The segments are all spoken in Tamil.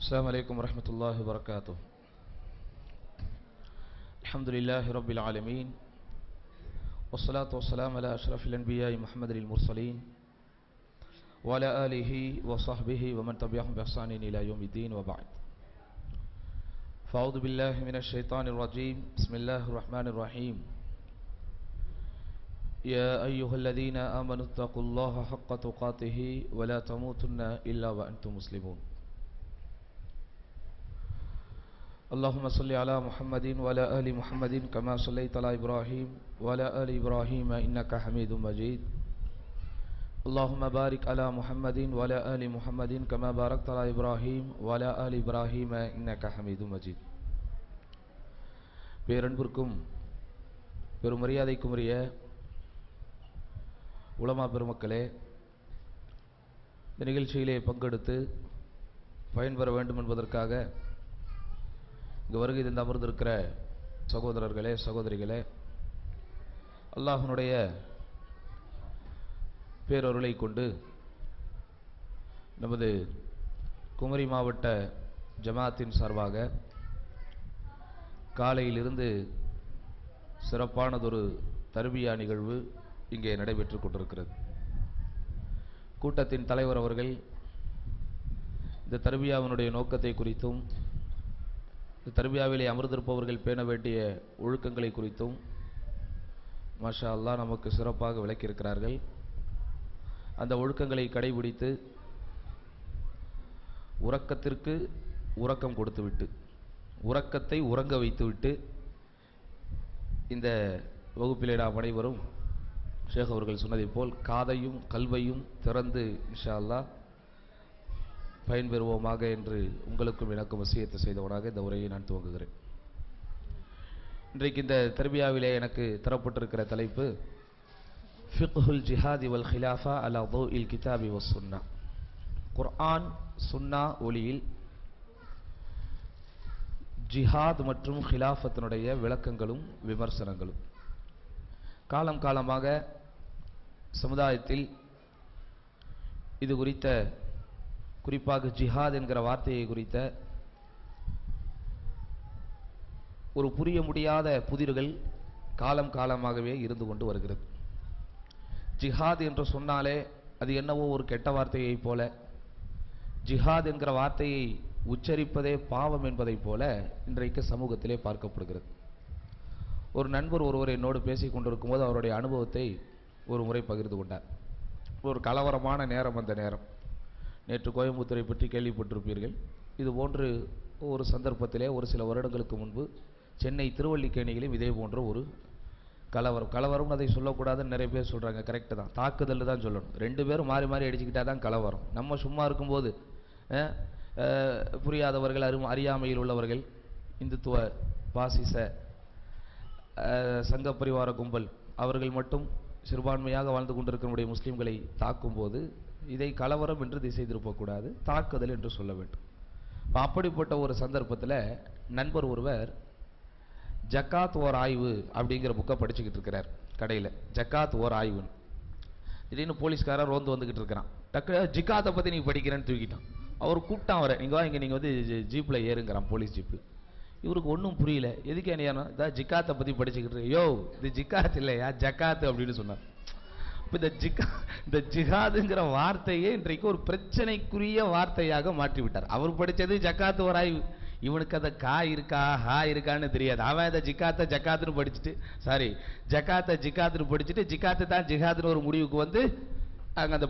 السلام عليكم ورحمة الله وبركاته. الحمد لله رب العالمين والصلاة والسلام على أشرف الأنبياء محمد المرسلين وعلى آله وصحبه ومن تبعهم بإحسان إلى يوم الدين وبعد. فأعوذ بالله من الشيطان الرجيم. بسم الله الرحمن الرحيم. يا أيها الذين آمنوا اتقوا الله حق تقاته ولا تموتن إلا وأنتم مسلمون. اللهم صل على محمد وعلى آل محمد كما صليت على إبراهيم وعلى آل إبراهيم إنك حميد مجيد. اللهم بارك على محمد وعلى آل محمد كما باركت على إبراهيم وعلى آل إبراهيم إنك حميد مجيد. பேரன்பிற்கும் பெரும் மரியாதைக்கும் உரிய உலமா பெருமக்களே, இந்த நிகழ்ச்சியிலே பங்கெடுத்து பயன்பெற வேண்டும் என்பதற்காக இங்கு வருகை தந்து அமர்ந்திருக்கிற சகோதரர்களே, சகோதரிகளே, அல்லாஹ்வுடைய பேரருளை கொண்டு நமது குமரி மாவட்ட ஜமாத்தின் சார்பாக காலையிலிருந்து சிறப்பானதொரு தர்பியா நிகழ்வு இங்கே நடைபெற்றுக் கொண்டிருக்கிறது. கூட்டத்தின் தலைவர் அவர்கள் இந்த தர்பியாவினுடைய நோக்கத்தை குறித்தும் தர்பியாவிலே அமர்ந்திருப்பவர்கள் பேண வேண்டிய ஒழுக்கங்களை குறித்தும் மாஷா அல்லாஹ் நமக்கு சிறப்பாக விளக்கியிருக்கிறார்கள். அந்த ஒழுக்கங்களை கடைபிடித்து உறக்கத்திற்கு உறக்கம் கொடுத்துவிட்டு, உறக்கத்தை உறங்க வைத்துவிட்டு இந்த வகுப்பிலே நாம் அனைவரும் ஷேக் அவர்கள் சொன்னதை போல் காதையும் கல்வையும் திறந்து இன்ஷா அல்லாஹ் பயன்பெறுவோமாக என்று உங்களுக்கும் எனக்கும் வசியத்தை செய்தவனாக இந்த உரையை நான் துவங்குகிறேன். இன்றைக்கு இந்த தர்பியாவிலே எனக்கு தரப்பட்டிருக்கிற தலைப்பு ஃபிக்ஹுல் ஜிஹாதி வல் ஹிலாஃபா அலா தௌஇல் கிதாபி வஸ் சுன்னா. குர்ஆன் சுன்னா ஒளியில் ஜிஹாத் மற்றும் ஹிலாஃபத்தினுடைய விளக்கங்களும் விமர்சனங்களும். காலம் காலமாக சமுதாயத்தில் இது குறித்த, குறிப்பாக ஜிஹாத் என்கிற வார்த்தையை குறித்த ஒரு புரிய முடியாத புதிர்கள் காலம் காலமாகவே இருந்து கொண்டு வருகிறது. ஜிஹாத் என்று சொன்னாலே அது என்னவோ ஒரு கெட்ட வார்த்தையை போல, ஜிஹாத் என்கிற வார்த்தையை உச்சரிப்பதே பாவம் என்பதை போல இன்றைக்கு சமூகத்திலே பார்க்கப்படுகிறது. ஒரு நண்பர் ஒருவர் என்னோடு பேசிக் கொண்டிருக்கும் போது அவருடைய அனுபவத்தை ஒரு முறை பகிர்ந்து கொண்டார். ஒரு கலவரமான நேரம் அந்த நேரம். நேற்று கோயம்புத்தூரை பற்றி கேள்விப்பட்டிருப்பீர்கள். இது போன்று ஒரு சந்தர்ப்பத்திலே ஒரு சில வருடங்களுக்கு முன்பு சென்னை திருவல்லிக்கேணியிலும் இதே போன்ற ஒரு கலவரம் அதை சொல்லக்கூடாதுன்னு நிறைய பேர் சொல்கிறாங்க. கரெக்டு தான், தாக்குதல் தான் சொல்லணும். ரெண்டு பேரும் மாறி மாறி அடிச்சுக்கிட்டா தான் கலவரம். நம்ம சும்மா இருக்கும்போது புரியாதவர்கள், அறியாமையில் உள்ளவர்கள், இந்துத்துவ பாசிச சங்க பரிவார கும்பல் அவர்கள் மட்டும் சிறுபான்மையாக வாழ்ந்து கொண்டிருக்கிற முஸ்லீம்களை தாக்கும்போது இதை கலவரம் என்று திசை திருப்பக்கூடாது, தாக்குதல் என்று சொல்ல வேண்டும். அப்படிப்பட்ட ஒரு சந்தர்ப்பத்தில் நண்பர் ஒருவர் ஜக்காத் ஓர் ஆய்வு அப்படிங்கிற புக்கை படிச்சுக்கிட்டு இருக்கிறார் கடையில். ஜக்காத் ஓர் ஆய்வுன்னு திடீர்னு போலீஸ்காரர் ரோந்து வந்துக்கிட்டு இருக்கிறான். டக்கு ஜிக்காத்தை பற்றி நீ படிக்கிறேன்னு தூக்கிட்டான். அவர் கூப்பிட்டான் அவரை, நீங்கள் இங்கே நீங்கள் வந்து ஜீப்பில் ஏறுங்கிறான், போலீஸ் ஜீப்பு. இவருக்கு ஒன்றும் புரியல. எதுக்கு என்ன இதான் ஜிக்காத்தை பற்றி படிச்சுக்கிட்டு, யோ இது ஜிக்காத் இல்லையா ஜக்காத்து அப்படின்னு சொன்னார். இப்போ இந்த ஜிஹாதுங்கிற வார்த்தையே இன்றைக்கு ஒரு பிரச்சனைக்குரிய வார்த்தையாக மாற்றி விட்டார். அவர் படித்தது ஜக்காத்து ஒரு ஆய்வு, இவனுக்கு அதை கா இருக்கா ஹா இருக்கான்னு தெரியாது. அவன் அதை ஜக்காத்துன்னு படிச்சுட்டு, சாரி ஜக்காத்தை ஜிக்காத்துன்னு படிச்சுட்டு ஜிக்காத்து தான் ஜிஹாதுன்னு ஒரு முடிவுக்கு வந்து அங்கே அந்த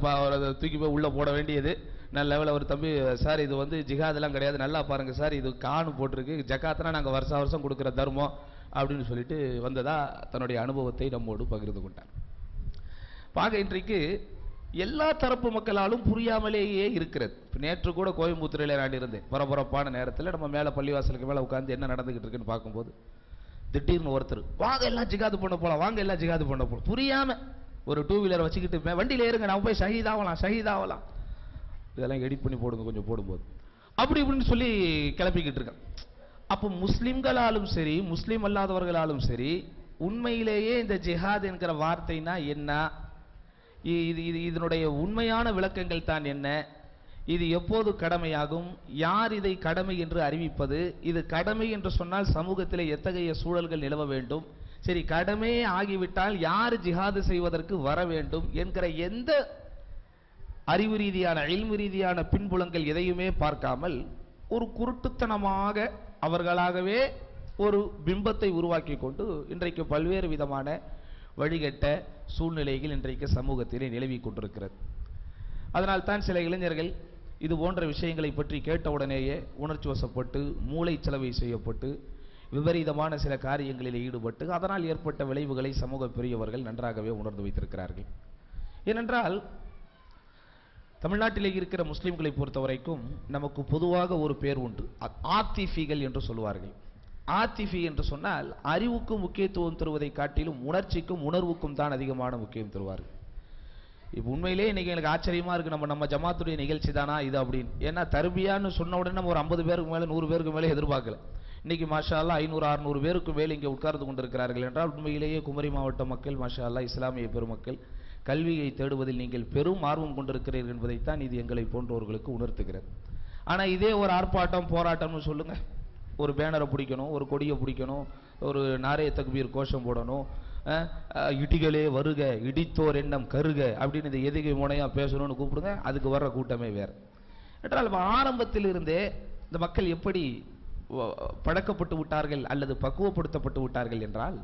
தூக்கி போய் உள்ளே போட வேண்டியது. நல்ல லெவலில் ஒரு தம்பி, சார் இது வந்து ஜிஹாதெல்லாம் கிடையாது, நல்லா பாருங்க சார், இது கான்னு போட்டிருக்கு, ஜக்காத்துனா நாங்கள் வருஷம் கொடுக்குற தர்மம் அப்படின்னு சொல்லிட்டு வந்ததா தன்னுடைய அனுபவத்தை நம்மோடு பகிர்ந்து கொண்டார். பார்க்க இன்றைக்கு எல்லா தரப்பு மக்களாலும் புரியாமலேயே இருக்கிறது. நேற்று கூட கோயம்புத்தூரில் நான் இருந்தேன். பரபரப்பான நேரத்தில் நம்ம மேலே பள்ளிவாசலுக்கு மேலே உட்காந்து என்ன நடந்துகிட்டு இருக்குன்னு பார்க்கும்போது திடீர்னு ஒருத்தர், வாங்க எல்லாம் ஜிகாது பண்ண போகலாம், வாங்க எல்லாம் ஜிகாது பண்ண போகலாம். புரியாமல் ஒரு டூ வீலர் வச்சுக்கிட்டு வண்டியில் ஏறுங்க, நான் போய் ஷஹீதாகலாம். இதெல்லாம் எடிட் பண்ணி போடுங்க கொஞ்சம் போடும்போது அப்படி இப்படின்னு சொல்லி கிளப்பிக்கிட்டு இருக்கேன். அப்போ முஸ்லிம்களாலும் சரி முஸ்லீம் அல்லாதவர்களாலும் சரி உண்மையிலேயே இந்த ஜிஹாத் என்கிற வார்த்தைனா என்ன, இதனுடைய உண்மையான விளக்கங்கள் தான் என்ன, இது எப்போது கடமையாகும், யார் இதை கடமை என்று அறிவிப்பது, இது கடமை என்று சொன்னால் சமூகத்திலே எத்தகைய சூழல்கள் நிலவ வேண்டும், சரி கடமை ஆகிவிட்டால் யார் ஜிஹாது செய்வதற்கு வர வேண்டும் என்கிற எந்த அறிவு ரீதியான இல்மு ரீதியான பின்புலங்கள் எதையுமே பார்க்காமல் ஒரு குருட்டுத்தனமாக அவர்களாகவே ஒரு பிம்பத்தை உருவாக்கி கொண்டு இன்றைக்கு பல்வேறு விதமான வழிகட்ட சூழ்நிலைகள் இன்றைக்கு சமூகத்திலே நிலவி கொண்டிருக்கிறது. அதனால் தான் சில இளைஞர்கள் இது போன்ற விஷயங்களை பற்றி கேட்டவுடனேயே உணர்ச்சி வசப்பட்டு மூளை செலவை செய்யப்பட்டு விபரீதமான சில காரியங்களில் ஈடுபட்டு அதனால் ஏற்பட்ட விளைவுகளை சமூக பெரியவர்கள் நன்றாகவே உணர்ந்து வைத்திருக்கிறார்கள். ஏனென்றால் தமிழ்நாட்டிலே இருக்கிற முஸ்லிம்களை பொறுத்த வரைக்கும் நமக்கு பொதுவாக ஒரு பேர் உண்டு, ஆத்திஃபிகள் என்று சொல்வார்கள். ஆத்திஃபி என்று சொன்னால் அறிவுக்கும் முக்கியத்துவம் தருவதை காட்டிலும் உணர்ச்சிக்கும் உணர்வுக்கும் தான் அதிகமான முக்கியம் தருவார்கள். இப்போ உண்மையிலே இன்னைக்கு எனக்கு ஆச்சரியமா இருக்கு, நம்ம ஜமாத்துடைய நிகழ்ச்சி தானா இது அப்படின்னு. ஏன்னா தர்பியான்னு சொன்ன உடனே நம்ம ஒரு 50 பேருக்கு மேலே 100 பேருக்கு மேலே எதிர்பார்க்கல. இன்னைக்கு மாஷா அல்லாஹ் 500-600 பேருக்கு மேலே இங்கே உட்கார்ந்து கொண்டிருக்கிறார்கள் என்றால் உண்மையிலேயே குமரி மாவட்ட மக்கள் மாஷா அல்லாஹ் இஸ்லாமிய பெருமக்கள் கல்வியை தேடுவதில் நீங்கள் பெரும் ஆர்வம் கொண்டிருக்கிறீர்கள் என்பதைத்தான் இது எங்களை போன்றவர்களுக்கு உணர்த்துகிறது. ஆனால் இதே ஒரு ஆர்ப்பாட்டம் போராட்டம்னு சொல்லுங்க, ஒரு பேனரை பிடிக்கணும், ஒரு கொடியை பிடிக்கணும், ஒரு நாரே தக்பீர் கோஷம் போடணும், இடிகளே வருக இடித்தோர் எண்ணம் கருக அப்படின்னு இந்த எதுகை முனையா பேசணும்னு கூப்பிடுங்க, அதுக்கு வர்ற கூட்டமே வேறு. என்றால் ஆரம்பத்தில் இருந்தே இந்த மக்கள் எப்படி பழக்கப்பட்டு விட்டார்கள் அல்லது பக்குவப்படுத்தப்பட்டு விட்டார்கள் என்றால்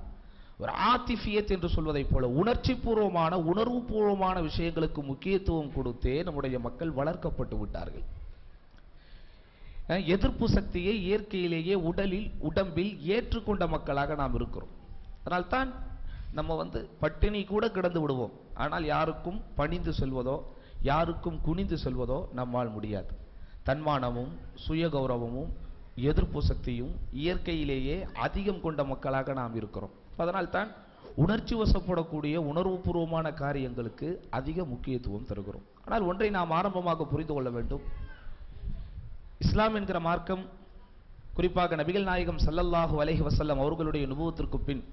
ஒரு ஆத்திஃபியத் என்று சொல்வதை போல உணர்ச்சி பூர்வமான உணர்வு பூர்வமான விஷயங்களுக்கு முக்கியத்துவம் கொடுத்தே நம்முடைய மக்கள் வளர்க்கப்பட்டு விட்டார்கள். எதிர்ப்பு சக்தியை இயற்கையிலேயே உடம்பில் ஏற்றுக்கொண்ட மக்களாக நாம் இருக்கிறோம். அதனால்தான் நம்ம பட்டினி கூட கிடந்து விடுவோம், ஆனால் யாருக்கும் பணிந்து செல்வதோ யாருக்கும் குனிந்து செல்வதோ நம்மால் முடியாது. தன்மானமும் சுய கௌரவமும் எதிர்ப்பு சக்தியும் இயற்கையிலேயே அதிகம் கொண்ட மக்களாக நாம் இருக்கிறோம். அதனால்தான் உணர்ச்சி வசப்படக்கூடிய உணர்வுபூர்வமான காரியங்களுக்கு அதிக முக்கியத்துவம் தருகிறோம். ஆனால் ஒன்றை நாம் ஆரம்பமாக புரிந்து கொள்ள வேண்டும், இஸ்லாம் என்கிற மார்க்கம் குறிப்பாக நபிகள் நாயகம் ஸல்லல்லாஹு அலைஹி வஸல்லம் அவர்களுடைய நுபுவத்திற்கு பின்,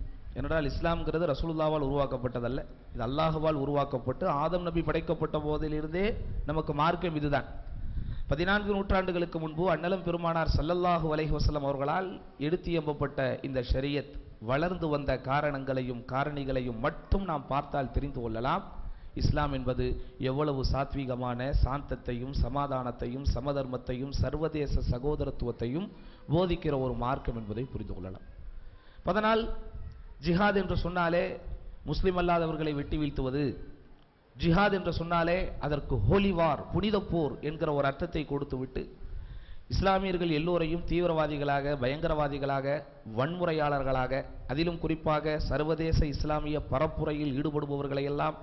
என்றால் இஸ்லாம்ங்கிறது ரசூலுல்லாவால் உருவாக்கப்பட்டதல்ல, இது அல்லாஹுவால் உருவாக்கப்பட்டு ஆதம் நபி படைக்கப்பட்ட போதிலிருந்தே நமக்கு மார்க்கம் இதுதான். 14 நூற்றாண்டுகளுக்கு முன்பு அண்ணலம் பெருமானார் ஸல்லல்லாஹு அலைஹி வஸல்லம் அவர்களால் எடுத்து எம்பப்பட்ட இந்த ஷரியத் வளர்ந்து வந்த காரணங்களையும் காரணிகளையும் மட்டும் நாம் பார்த்தால் தெரிந்து கொள்ளலாம், இஸ்லாம் என்பது எவ்வளவு சாத்வீகமான சாந்தத்தையும் சமாதானத்தையும் சமதர்மத்தையும் சர்வதேச சகோதரத்துவத்தையும் போதிக்கிற ஒரு மார்க்கம் என்பதை புரிந்து கொள்ளலாம். அதனால் ஜிஹாத் என்று சொன்னாலே முஸ்லிம் அல்லாதவர்களை வெட்டி வீழ்த்துவது, ஜிஹாத் என்று சொன்னாலே அதற்கு ஹோலிவார் புனித போர் என்கிற ஒரு அர்த்தத்தை கொடுத்து விட்டு இஸ்லாமியர்கள் எல்லோரையும் தீவிரவாதிகளாக பயங்கரவாதிகளாக வன்முறையாளர்களாக அதிலும் குறிப்பாக சர்வதேச இஸ்லாமிய பரப்புரையில் ஈடுபடுபவர்களை எல்லாம்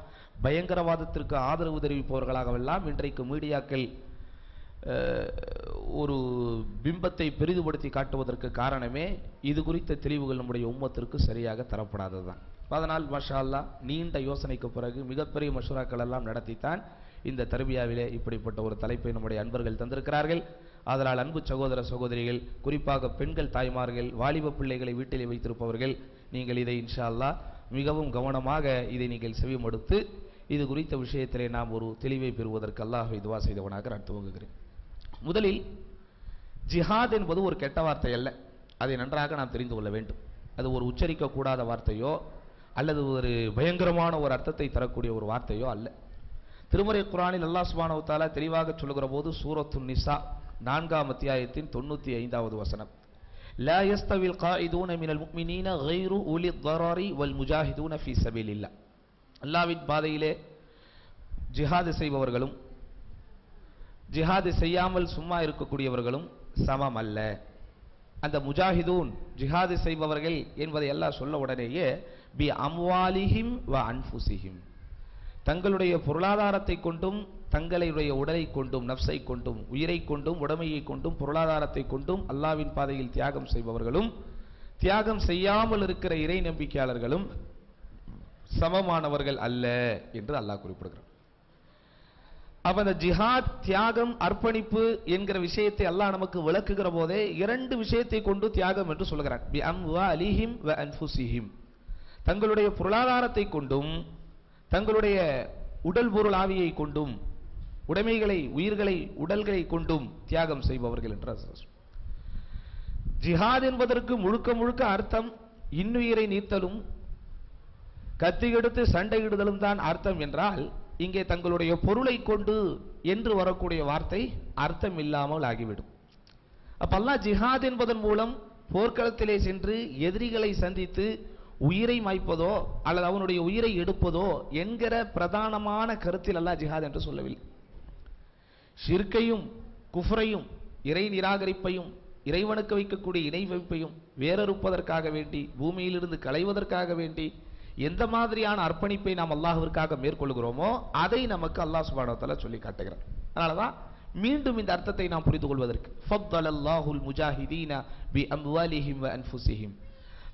பயங்கரவாதத்திற்கு ஆதரவு தெரிவிப்பவர்களாகவெல்லாம் இன்றைக்கு மீடியாக்கள் ஒரு பிம்பத்தை பெரிதுபடுத்தி காட்டுவதற்கு காரணமே இது குறித்த தெளிவுகள் நம்முடைய உம்மத்திற்கு சரியாக தரப்படாததுதான். அதனால் மாஷா அல்லாஹ் நீண்ட யோசனைக்கு பிறகு மிகப்பெரிய மஷூராக்கள் எல்லாம் நடத்தித்தான் இந்த தர்பியாவிலே இப்படிப்பட்ட ஒரு தலைப்பை நம்முடைய அன்பர்கள் தந்திருக்கிறார்கள். அதனால் அன்பு சகோதர சகோதரிகள், குறிப்பாக பெண்கள் தாய்மார்கள், வாலிப பிள்ளைகளை வீட்டிலே வைத்திருப்பவர்கள், நீங்கள் இதை இன்ஷா அல்லாஹ் மிகவும் கவனமாக இதை நீங்கள் செவிமடுத்து இது குறித்த விஷயத்திலே நாம் ஒரு தெளிவை பெறுவதற்கு அல்லாஹ்வை துஆ செய்தவனாக நான் துவங்குகிறேன். முதலில் ஜிஹாத் என்பது ஒரு கெட்ட வார்த்தை அல்ல, அதை நன்றாக நாம் தெரிந்து கொள்ள வேண்டும். அது ஒரு உச்சரிக்கக்கூடாத வார்த்தையோ அல்லது ஒரு பயங்கரமான ஒரு அர்த்தத்தை தரக்கூடிய ஒரு வார்த்தையோ அல்ல. திருமறை குர்ஆனில் அல்லாஹ் சுப்ஹானஹு வ தஆலா தெளிவாக சொல்லுகிற போது சூரத்துன் நிசா 4ஆம் அத்தியாயத்தின் 95வது வசனம், லா யஸ்தவில் காயிதூன மினல் முஃமினீன கைரு உலி ضرரி வல் முஜாஹிதூன ஃபீ ஸபீலில்லாஹ், அல்லாஹ்வின் பாதையிலே ஜிஹாத் செய்பவர்களும் ஜிஹாது செய்யாமல் சும்மா இருக்கக்கூடியவர்களும் சமம் அல்ல. அந்த முஜாஹிதூன் ஜிஹாது செய்பவர்கள் என்பதை எல்லாம் சொல்ல உடனேயே பி அம்வாலிஹிம் வ அன்ஃபுஸிஹிம், தங்களுடைய பொருளாதாரத்தை கொண்டும் தங்களுடைய உடலை கொண்டும் நஃப்ஸை கொண்டும் உயிரை கொண்டும் உடமையை கொண்டும் பொருளாதாரத்தை கொண்டும் அல்லாஹ்வின் பாதையில் தியாகம் செய்பவர்களும் தியாகம் செய்யாமல் இருக்கிற இறை நம்பிக்கையாளர்களும் சமமானவர்கள் அல்ல என்று அல்லாஹ் குறிப்பிடுகிறார். அப்ப அந்த ஜிஹாத் தியாகம் அர்ப்பணிப்பு என்கிற விஷயத்தை அல்லாஹ் நமக்கு விளக்குகிற போதே 2 விஷயத்தை கொண்டு தியாகம் என்று சொல்கிறார். பி அம்வாலிஹிம் வ அன்ஃபுஸிஹிம், தங்களுடைய பொருளாதாரத்தை கொண்டும் தங்களுடைய உடல் பொருள் ஆவியை கொண்டும் உடைமைகளை, உயிர்களை, உடல்களை கொண்டும் தியாகம் செய்பவர்கள் என்ற ஜிஹாத் என்பதற்கு முழுக்க முழுக்க அர்த்தம் இன்னுயிரை நீத்தலும் கத்தியெடுத்து சண்டையிடுதலும் தான் அர்த்தம் என்றால், இங்கே தங்களுடைய பொருளை கொண்டு என்று வரக்கூடிய வார்த்தை அர்த்தம் இல்லாமல் ஆகிவிடும். அப்ப அல்லாஹ் ஜிஹாத் என்பதன் மூலம் போர்க்களத்திலே சென்று எதிரிகளை சந்தித்து உயிரை மாய்ப்பதோ அல்லது அவனுடைய உயிரை எடுப்பதோ என்கிற பிரதானமான கருத்தில் அல்லாஹ் ஜிஹாத் என்று சொல்லவில்லை. ஷிர்கையும் குஃப்ரையும் இறை நிராகரிப்பையும் இறைவனுக்கு வைக்கக்கூடிய இணை வைப்பையும் வேறறுப்பதற்காக வேண்டி, பூமியிலிருந்து களைவதற்காக வேண்டி எந்த மாதிரியான அர்ப்பணிப்பை நாம் அல்லாஹ்விற்காக மேற்கொள்கிறோமோ அதை நமக்கு அல்லாஹ் சுப்ஹானஹு வ தஆலா சொல்லி காட்டுகிறார். அதனாலதான் மீண்டும் இந்த அர்த்தத்தை நாம் புரிந்து கொள்வதற்கு ஃபத்தலல்லாஹுல் முஜாஹிதீன பி அம்வாலிஹிம் வ அன்ஃபுஸிஹிம்,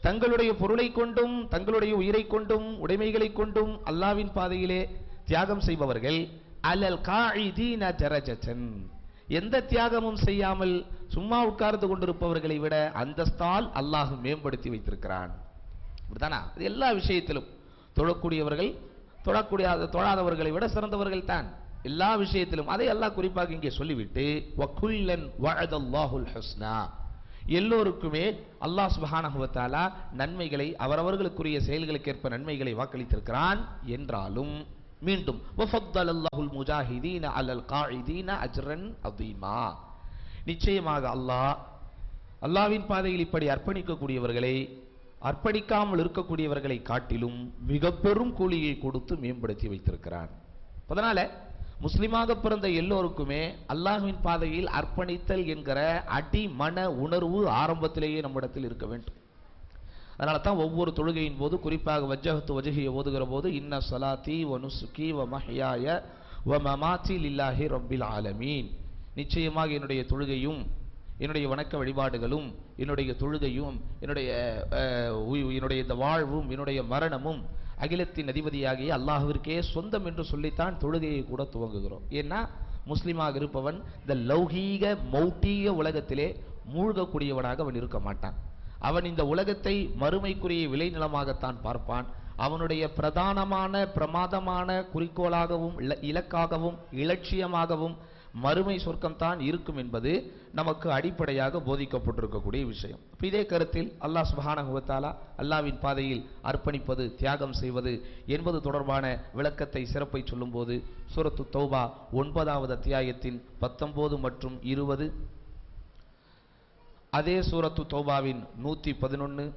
தங்களுடைய பொருளை கொண்டும் தங்களுடைய உயிரை கொண்டும் உடைமைகளை கொண்டும் அல்லாஹ்வின் பாதையிலே தியாகம் செய்பவர்கள் அலல் காயிதீன தரஜத்தன், எந்த தியாகமும் செய்யாமல் சும்மா உட்கார்ந்து கொண்டிருப்பவர்களை விட அந்தஸ்தால் அல்லாஹ் மேம்படுத்தி வைத்திருக்கிறான். அப்படித்தானா? அது எல்லா விஷயத்திலும் தொழக்கூடியவர்கள் தொழாதவர்களை விட சிறந்தவர்கள் தான் எல்லா விஷயத்திலும். அதை அல்லாஹ் குறிப்பாக இங்கே சொல்லிவிட்டு வகுல்லன் வஅதல்லாஹுல் ஹுஸ்னா, எல்லோருக்குமே அல்லாஹ் சுப்ஹானஹு வ தஆலா நன்மைகளை, அவரவர்களுக்குரிய செயல்களுக்கேற்ப நன்மைகளை வாக்களித்திருக்கிறான் என்றாலும் மீண்டும் வஃதலல்லாஹுல் முஜாஹிதீன அலல் காயிதீன அஜ்ரன் அதீமா, நிச்சயமாக அல்லாஹ்வின் பாதையில் இப்படி அர்ப்பணிக்கக்கூடியவர்களை அர்ப்பணிக்காமல் இருக்கக்கூடியவர்களை காட்டிலும் மிக பெரும் கூலியை கொடுத்து மேம்படுத்தி வைத்திருக்கிறான். அதனால முஸ்லிமாக பிறந்த எல்லோருக்குமே அல்லாஹ்வின் பாதையில் அர்ப்பணித்தல் என்கிற அடி மன உணர்வு ஆரம்பத்திலேயே நம்மிடத்தில் இருக்க வேண்டும். அதனால தான் ஒவ்வொரு தொழுகையின் போது, குறிப்பாக வஜ்ஜஹத்து வஜ்ஹிய ஓதுகிற போது, இன்ன ஸலாத்தி வ நுஸ்கி வ மஹ்யாய வ மமாத்தி லில்லாஹி ரப்பில் ஆலமீன், நிச்சயமாக என்னுடைய தொழுகையும் என்னுடைய வணக்க வழிபாடுகளும் என்னுடைய தொழுகையும் என்னுடைய இந்த வாழ்வும் என்னுடைய மரணமும் அகிலத்தின் அதிபதியாகிய அல்லாஹ்விற்கே சொந்தம் என்று சொல்லித்தான் தொழுகையை கூட துவங்குகிறோம். ஏன்னா முஸ்லிமாக இருப்பவன் இந்த லௌகீக மௌட்டிக உலகத்திலே மூழ்கக்கூடியவனாக அவன் இருக்க மாட்டான். அவன் இந்த உலகத்தை மறுமைக்குரிய விளைநிலமாகத்தான் பார்ப்பான். அவனுடைய பிரதானமான பிரமாதமான குறிக்கோளாகவும் இலக்காகவும் இலட்சியமாகவும் மறுமை சொர்க்கம்தான் இருக்கும் என்பது நமக்கு அடிப்படையாக போதிக்கப்பட்டிருக்கக்கூடிய விஷயம். இதே கருத்தில் அல்லாஹ் சுப்ஹானஹு வ தஆலா அல்லாஹ்வின் பாதையில் அர்ப்பணிப்பது, தியாகம் செய்வது என்பது தொடர்பான விளக்கத்தை, சிறப்பை சொல்லும்போது சூரத்து தௌபா 9வது அத்தியாயத்தின் 19 மற்றும் 20, அதே சூரத்து தௌபாவின் 111,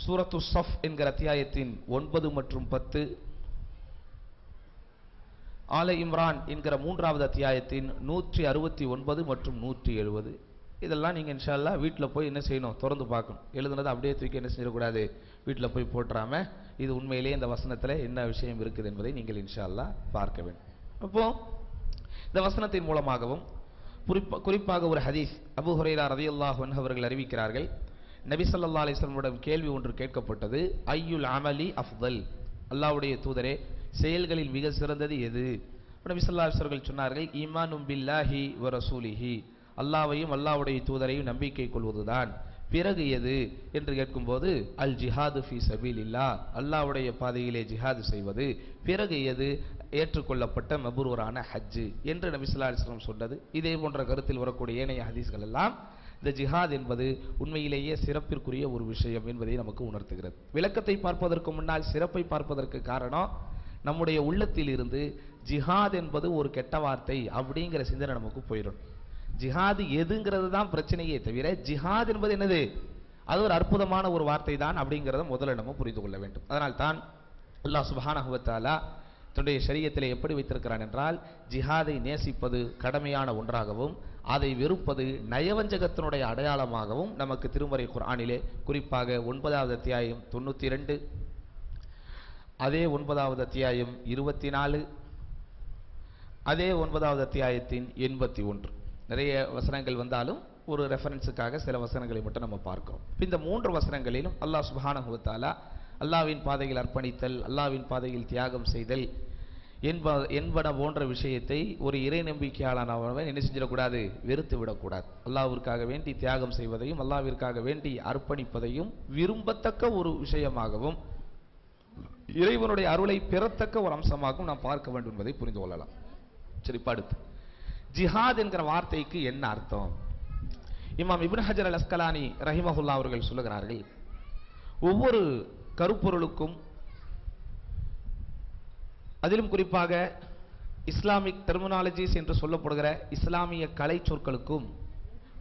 சூரத்து ஸஃப் என்கிற அத்தியாயத்தின் 9 மற்றும் 10, ஆல இம்ரான் என்கிற 3வது அத்தியாயத்தின் 169 மற்றும் 170, இதெல்லாம் நீங்கள் இன்ஷா அல்லாஹ் வீட்டில் போய் என்ன செய்யணும், திறந்து பார்க்கணும். எழுதுனதை அப்படியே தூக்கி என்ன செய்யக்கூடாது, வீட்டில் போய் போட்டுறாம இது உண்மையிலேயே இந்த வசனத்தில் என்ன விஷயம் இருக்குது என்பதை நீங்கள் இன்ஷா அல்லாஹ் பார்க்க வேண்டும். அப்போ இந்த வசனத்தின் மூலமாகவும் குறிப்பாக ஒரு ஹதீஸ், அபூ ஹுரைரா ரலியல்லாஹு அன்ஹு அவர்கள் அறிவிக்கிறார்கள், நபி ஸல்லல்லாஹு அலைஹி வஸல்லம் கேள்வி ஒன்று கேட்கப்பட்டது, ஐயுல் அமலி அஃதல், அல்லாஹ்வுடைய தூதரே செயல்களில் மிக சிறந்தது எது? நபி ஸல்லல்லாஹு அலைஹி வஸல்லம் சொன்னார்கள், ஈமானும் பில்லாஹி வ ரசூலிஹி, அல்லாஹ்வையும் அல்லாஹ்வுடைய தூதரையும் நம்பிக்கை கொள்வதுதான். பிறகு எது என்று கேட்கும்போது, அல் ஜிஹாது ஃபீ சபீலில்லாஹ், அல்லாஹ்வுடைய பாதையிலே ஜிஹாது செய்வது. பிறகு எது? ஏற்றுக்கொள்ளப்பட்ட மப்ரூரான ஹஜ் என்று நபி ஸல்லல்லாஹு அலைஹி வஸல்லம் சொன்னது. இதே போன்ற கருத்தில் வரக்கூடிய ஏனைய ஹதீஸ்கள் எல்லாம் இந்த ஜிஹாத் என்பது உண்மையிலேயே சிறப்பிற்குரிய ஒரு விஷயம் என்பதை நமக்கு உணர்த்துகிறது. விளக்கத்தை பார்ப்பதற்கு முன்னால் சிறப்பை பார்ப்பதற்கு காரணம், நம்முடைய உள்ளத்தில் இருந்து ஜிஹாத் என்பது ஒரு கெட்ட வார்த்தை அப்படிங்கிற சிந்தனை நமக்கு போயிடும். ஜிஹாது எதுங்கிறது தான் பிரச்சனையே தவிர, ஜிஹாத் என்பது என்னது, அது ஒரு அற்புதமான ஒரு வார்த்தை தான் அப்படிங்கிறத முதல்ல நம்ம புரிந்து கொள்ள வேண்டும். அதனால் தான் அல்லாஹ் சுப்ஹானஹு வ தஆலா தன்னுடைய ஷரியத்திலே எப்படி வைத்திருக்கிறான் என்றால், ஜிஹாதை நேசிப்பது கடமையான ஒன்றாகவும் அதை வெறுப்பது நயவஞ்சகத்தினுடைய அடையாளமாகவும் நமக்கு திருமறை குர்ஆனிலே குறிப்பாக 9வது அத்தியாயம் 92, அதே 9வது அத்தியாயம் 24, அதே 9வது அத்தியாயத்தின் 81 நிறைய வசனங்கள் வந்தாலும் ஒரு ரெஃபரன்ஸுக்காக சில வசனங்களை மட்டும் நம்ம பார்க்கிறோம். இந்த 3 வசனங்களிலும் அல்லாஹ் சுப்ஹானஹு வ தஆலா அல்லாஹ்வின் பாதையில் அர்ப்பணித்தல், அல்லாஹ்வின் பாதையில் தியாகம் செய்தல் என்பன போன்ற விஷயத்தை ஒரு இறை நம்பிக்கையாளனவன் என்ன செஞ்சிடக்கூடாது, வெறுத்து விடக்கூடாது. அல்லாஹ்விற்காக வேண்டி தியாகம் செய்வதையும் அல்லாஹ்விற்காக வேண்டி அர்ப்பணிப்பதையும் விரும்பத்தக்க ஒரு விஷயமாகவும் இறைவனுடைய அருளை பெறத்தக்க ஒரு அம்சமாகவும் நாம் பார்க்க வேண்டும் என்பதை புரிந்து கொள்ளலாம். சரி, அடுத்து ஜிஹாத் என்கிற வார்த்தைக்கு என்ன அர்த்தம்? இமாம் இப்னு ஹஜர் அல் அஸ்கலானி ரஹிமஹுல்லா அவர்கள் சொல்லுகிறார்கள், ஒவ்வொரு கருப்பொருளுக்கும், அதிலும் குறிப்பாக இஸ்லாமிக் டெர்மினாலஜிஸ் என்று சொல்லப்படுகிற இஸ்லாமிய கலை சொற்களுக்கும்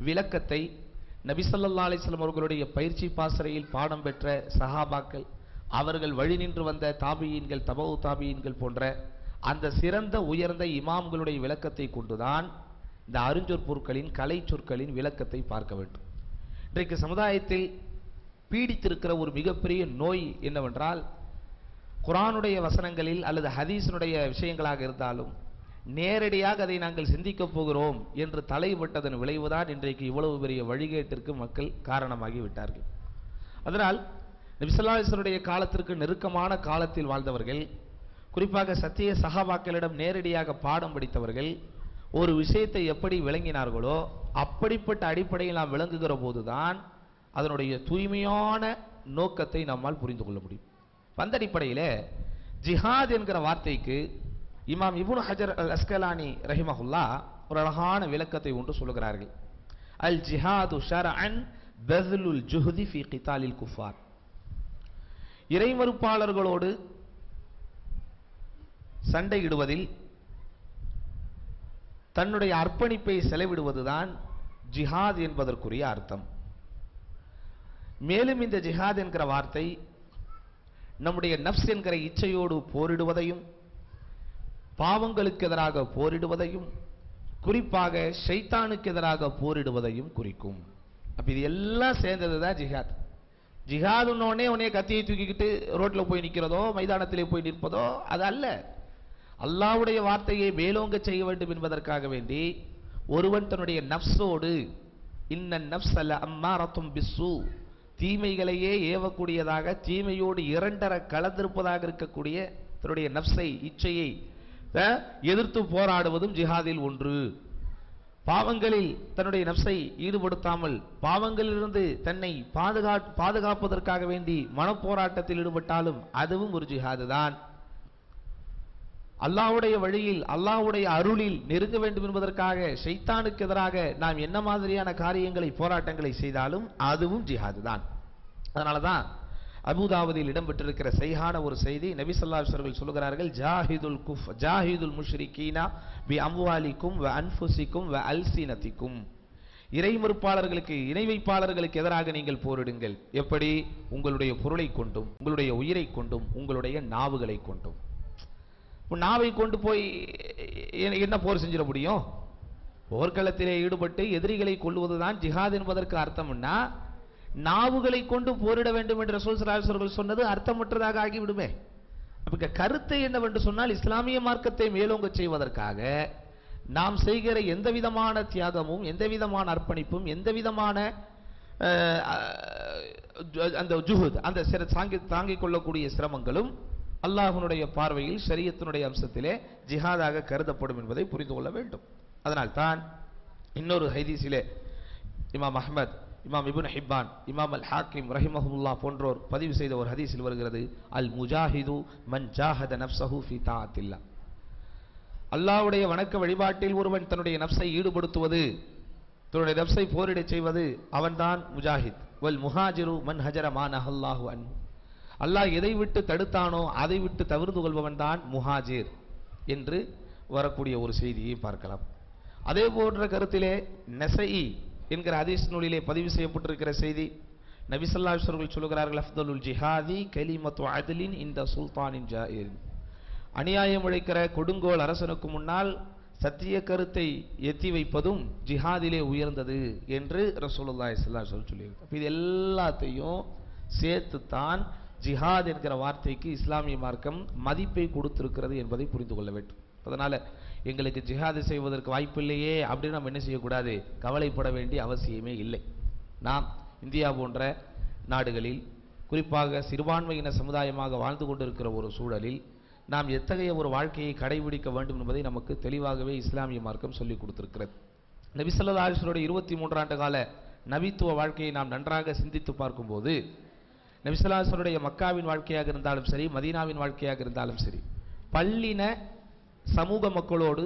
விளக்கத்தை நபி ஸல்லல்லாஹு அலைஹி வஸல்லம் அவர்களுடைய பயிற்சி பாசறையில் பாடம் பெற்ற சஹாபாக்கள், அவர்கள் வழி நின்று வந்த தாபியீன்கள், தபவு தாபியீன்கள் போன்ற அந்த சிறந்த உயர்ந்த இமாம்களுடைய விளக்கத்தை கொண்டுதான் இந்த அருஞ்சொற்பொருட்களின் கலை சொற்களின் விளக்கத்தை பார்க்க வேண்டும். இன்றைக்கு சமுதாயத்தில் பீடித்திருக்கிற ஒரு மிகப்பெரிய நோய் என்னவென்றால், குர்ஆனுடைய வசனங்களில் அல்லது ஹதீஸினுடைய விஷயங்களாக இருந்தாலும் நேரடியாக அதை நாங்கள் சிந்திக்கப் போகிறோம் என்று தலைவிட்டதன் விளைவுதான் இன்றைக்கு இவ்வளவு பெரிய வழிகேட்டிற்கு மக்கள் காரணமாகி விட்டார்கள். அதனால் நபி ஸல்லல்லாஹு அலைஹி வஸல்லம் காலத்திற்கு நெருக்கமான காலத்தில் வாழ்ந்தவர்கள், குறிப்பாக சத்திய சஹாபாக்களிடம் நேரடியாக பாடம் படித்தவர்கள், ஒரு விஷயத்தை எப்படி விளங்கினார்களோ அப்படிப்பட்ட அடிப்படையில் நாம் விளங்குகிற போதுதான் அதனுடைய தூய்மையான நோக்கத்தை நம்மால் புரிந்து கொள்ள முடியும். அந்த அடிப்படையில் ஜிஹாத் என்கிற வார்த்தைக்கு இமாம் இப்னு ஹஜர் அல் அஸ்கலானி ரஹிமஹுல்லா ஒரு அழகான விளக்கத்தை ஒன்று சொல்லுகிறார்கள். அல் ஜிஹாது ஷர்அன் பஸ்லுல் ஜுஹ்தி ஃபீ கிதாலில் குஃபார். இறைமறுப்பாளர்களோடு சண்டையிடுவதில் தன்னுடைய அர்ப்பணிப்பை செலவிடுவதுதான் ஜிஹாத் என்பதற்குரிய அர்த்தம். மேலும் இந்த ஜிஹாத் என்கிற வார்த்தை நம்முடைய நஃப்ஸ் என்கிற இச்சையோடு போரிடுவதையும், பாவங்களுக்கு எதிராக போரிடுவதையும், குறிப்பாக ஷைத்தானுக்கு எதிராக போரிடுவதையும் குறிக்கும். அப்ப இது எல்லாம் சேர்ந்ததுதான் ஜிஹாத். ஜிஹாதுன்னே உடனே கத்தியை தூக்கிக்கிட்டு ரோட்ல போய் நிற்கிறதோ, மைதானத்திலே போய் நிற்பதோ அது அல்ல. அல்லாஹ்வுடைய வார்த்தையை மேலோங்க செய்ய வேண்டும் என்பதற்காக வேண்டி ஒருவன் தன்னுடைய நஃப்ஸோடு, இன்னன் நஃப்ஸ லஅம்மாரத்தும் பிஸ்ஸூ, தீமைகளையே ஏவக்கூடியதாக, தீமையோடு இரண்டர கலந்திருப்பதாக இருக்கக்கூடிய தன்னுடைய நஃப்ஸை, இச்சையை எதிர்த்து போராடுவதும் ஜிஹாதில் ஒன்று. பாவங்களில் தன்னுடைய நஃப்ஸை ஈடுபடுத்தாமல் பாவங்களிலிருந்து தன்னை பாதுகாப்பதற்காக வேண்டி மனப்போராட்டத்தில் ஈடுபட்டாலும் அதுவும் ஒரு ஜிஹாது தான். அல்லாஹ்வுடைய வழியில், அல்லாஹ்வுடைய அருளில் நெருங்க வேண்டும் என்பதற்காக ஷைத்தானுக்கு எதிராக நாம் என்ன மாதிரியான காரியங்களை, போராட்டங்களை செய்தாலும் அதுவும் ஜிஹாது தான். அதனால தான் அபூதாவுதில் இடம்பெற்றிருக்கிற சஹீஹான ஒரு செய்தி, நபி ஸல்லல்லாஹு அலைஹி வஸல்லம் சொல்லுகிறார்கள், ஜாஹிதுல் முஷ்ரிகீனா பி அம்வாலிக்கும் வ அன்ஃபுசிக்கும் வ அல்சினதிக்கும். இறை மறுப்பாளர்களுக்கு, இணை வைப்பாளர்களுக்கு எதிராக நீங்கள் போரிடுங்கள். எப்படி? உங்களுடைய பொருளை கொண்டும், உங்களுடைய உயிரை கொண்டும், உங்களுடைய நாவுகளை கொண்டும். நாவை கொண்டு போய் என்ன போர் செஞ்சிட முடியும்? போர்க்களத்திலே ஈடுபட்டு எதிரிகளை கொள்வதுதான் ஜிஹாத் என்பதற்கு அர்த்தம்னா, நாவுகளை கொண்டு போரிட வேண்டும் என்று ரசூல் ஸல்லல்லாஹு அலைஹி வஸல்லம் சொன்னது அர்த்தமற்றதாக ஆகிவிடுமே. அப்ப கருத்து என்னவென்று சொன்னால், இஸ்லாமிய மார்க்கத்தை மேலோங்க செய்வதற்காக நாம் செய்கிற எந்த விதமான தியாகமும், எந்த விதமான அர்ப்பணிப்பும், எந்த விதமான அந்த ஜுஹுத், அந்த தாங்கிக் கொள்ளக்கூடிய சிரமங்களும் அல்லாஹ்வுடைய பார்வையில் ஷரியத்தினுடைய அம்சத்திலே ஜிஹாதாக கருதப்படும் என்பதை புரிந்து கொள்ள வேண்டும். அதனால் தான் இன்னொரு ஹதீஸிலே இமாம் அஹ்மத், இமாம் இப்னு ஹிப்பான், இமாம் அல் ஹாக்கிம் ரஹிமஹுல்லா போன்றோர் பதிவு செய்த ஒரு ஹதீஸில் வருகிறது, அல் முஜாஹிது மன் ஜாஹத நஃப்ஸஹு ஃபீ தாஅத்தில்லா. அல்லாஹ்வுடைய வணக்க வழிபாட்டில் ஒருவன் தன்னுடைய நஃப்ஸை ஈடுபடுத்துவது, தன்னுடைய நஃப்ஸை போரிட செய்வது, அவன்தான் முஜாஹித். வல் முஹாஜிரு மன் ஹஜர மா நஹல்லாஹு அன்ஹு. அல்லாஹ் எதை விட்டு தடுத்தானோ அதை விட்டு தவிர்த்து கொள்பவன் தான் முஹாஜிர் என்று வரக்கூடிய ஒரு செய்தியை பார்க்கலாம். அதே போன்ற கருத்திலே நஸஈ என்கிற ஹதீஸ் நூலிலே பதிவு செய்யப்பட்டிருக்கிற செய்தி, நபி ஸல்லல்லாஹு அலைஹி வஸல்லம் சொல்கிறார்கள், அஃதலுல் ஜிஹாதி கலிமத்து அத்லின் இந்த சுல்தானின் ஜாயிர். அநியாயம் இழைக்கிற கொடுங்கோல் அரசனுக்கு முன்னால் சத்திய கருத்தை எத்தி வைப்பதும் ஜிஹாதிலே உயர்ந்தது என்று ரசூலுல்லாஹி ஸல்லல்லாஹு அலைஹி வஸல்லம் சொல்லியிருக்கிறார். இது எல்லாத்தையும் சேர்த்துத்தான் ஜிஹாத் என்கிற வார்த்தைக்கு இஸ்லாமிய மார்க்கம் மதிப்பை கொடுத்திருக்கிறது என்பதை புரிந்து கொள்ள வேண்டும். அதனால எங்களுக்கு ஜிஹாது செய்வதற்கு வாய்ப்பில்லையே அப்படின்னு நம்ம என்ன செய்யக்கூடாது, கவலைப்பட வேண்டிய அவசியமே இல்லை. நாம் இந்தியா போன்ற நாடுகளில், குறிப்பாக சிறுபான்மையின சமுதாயமாக வாழ்ந்து கொண்டிருக்கிற ஒரு சூழலில் நாம் எத்தகைய ஒரு வாழ்க்கையை கடைபிடிக்க வேண்டும் என்பதை நமக்கு தெளிவாகவே இஸ்லாமிய மார்க்கம் சொல்லிக் கொடுத்திருக்கிறது. நபி ஸல்லல்லாஹு அலைஹி வஸல்லம் 23 ஆண்டு கால நபித்துவ வாழ்க்கையை நாம் நன்றாக சிந்தித்து பார்க்கும்போது, நபி ஸல்லல்லாஹு அலைஹி வஸல்லம் மக்காவின் வாழ்க்கையாக இருந்தாலும் சரி, மதீனாவின் வாழ்க்கையாக இருந்தாலும் சரி, பள்ளின சமூக மக்களோடு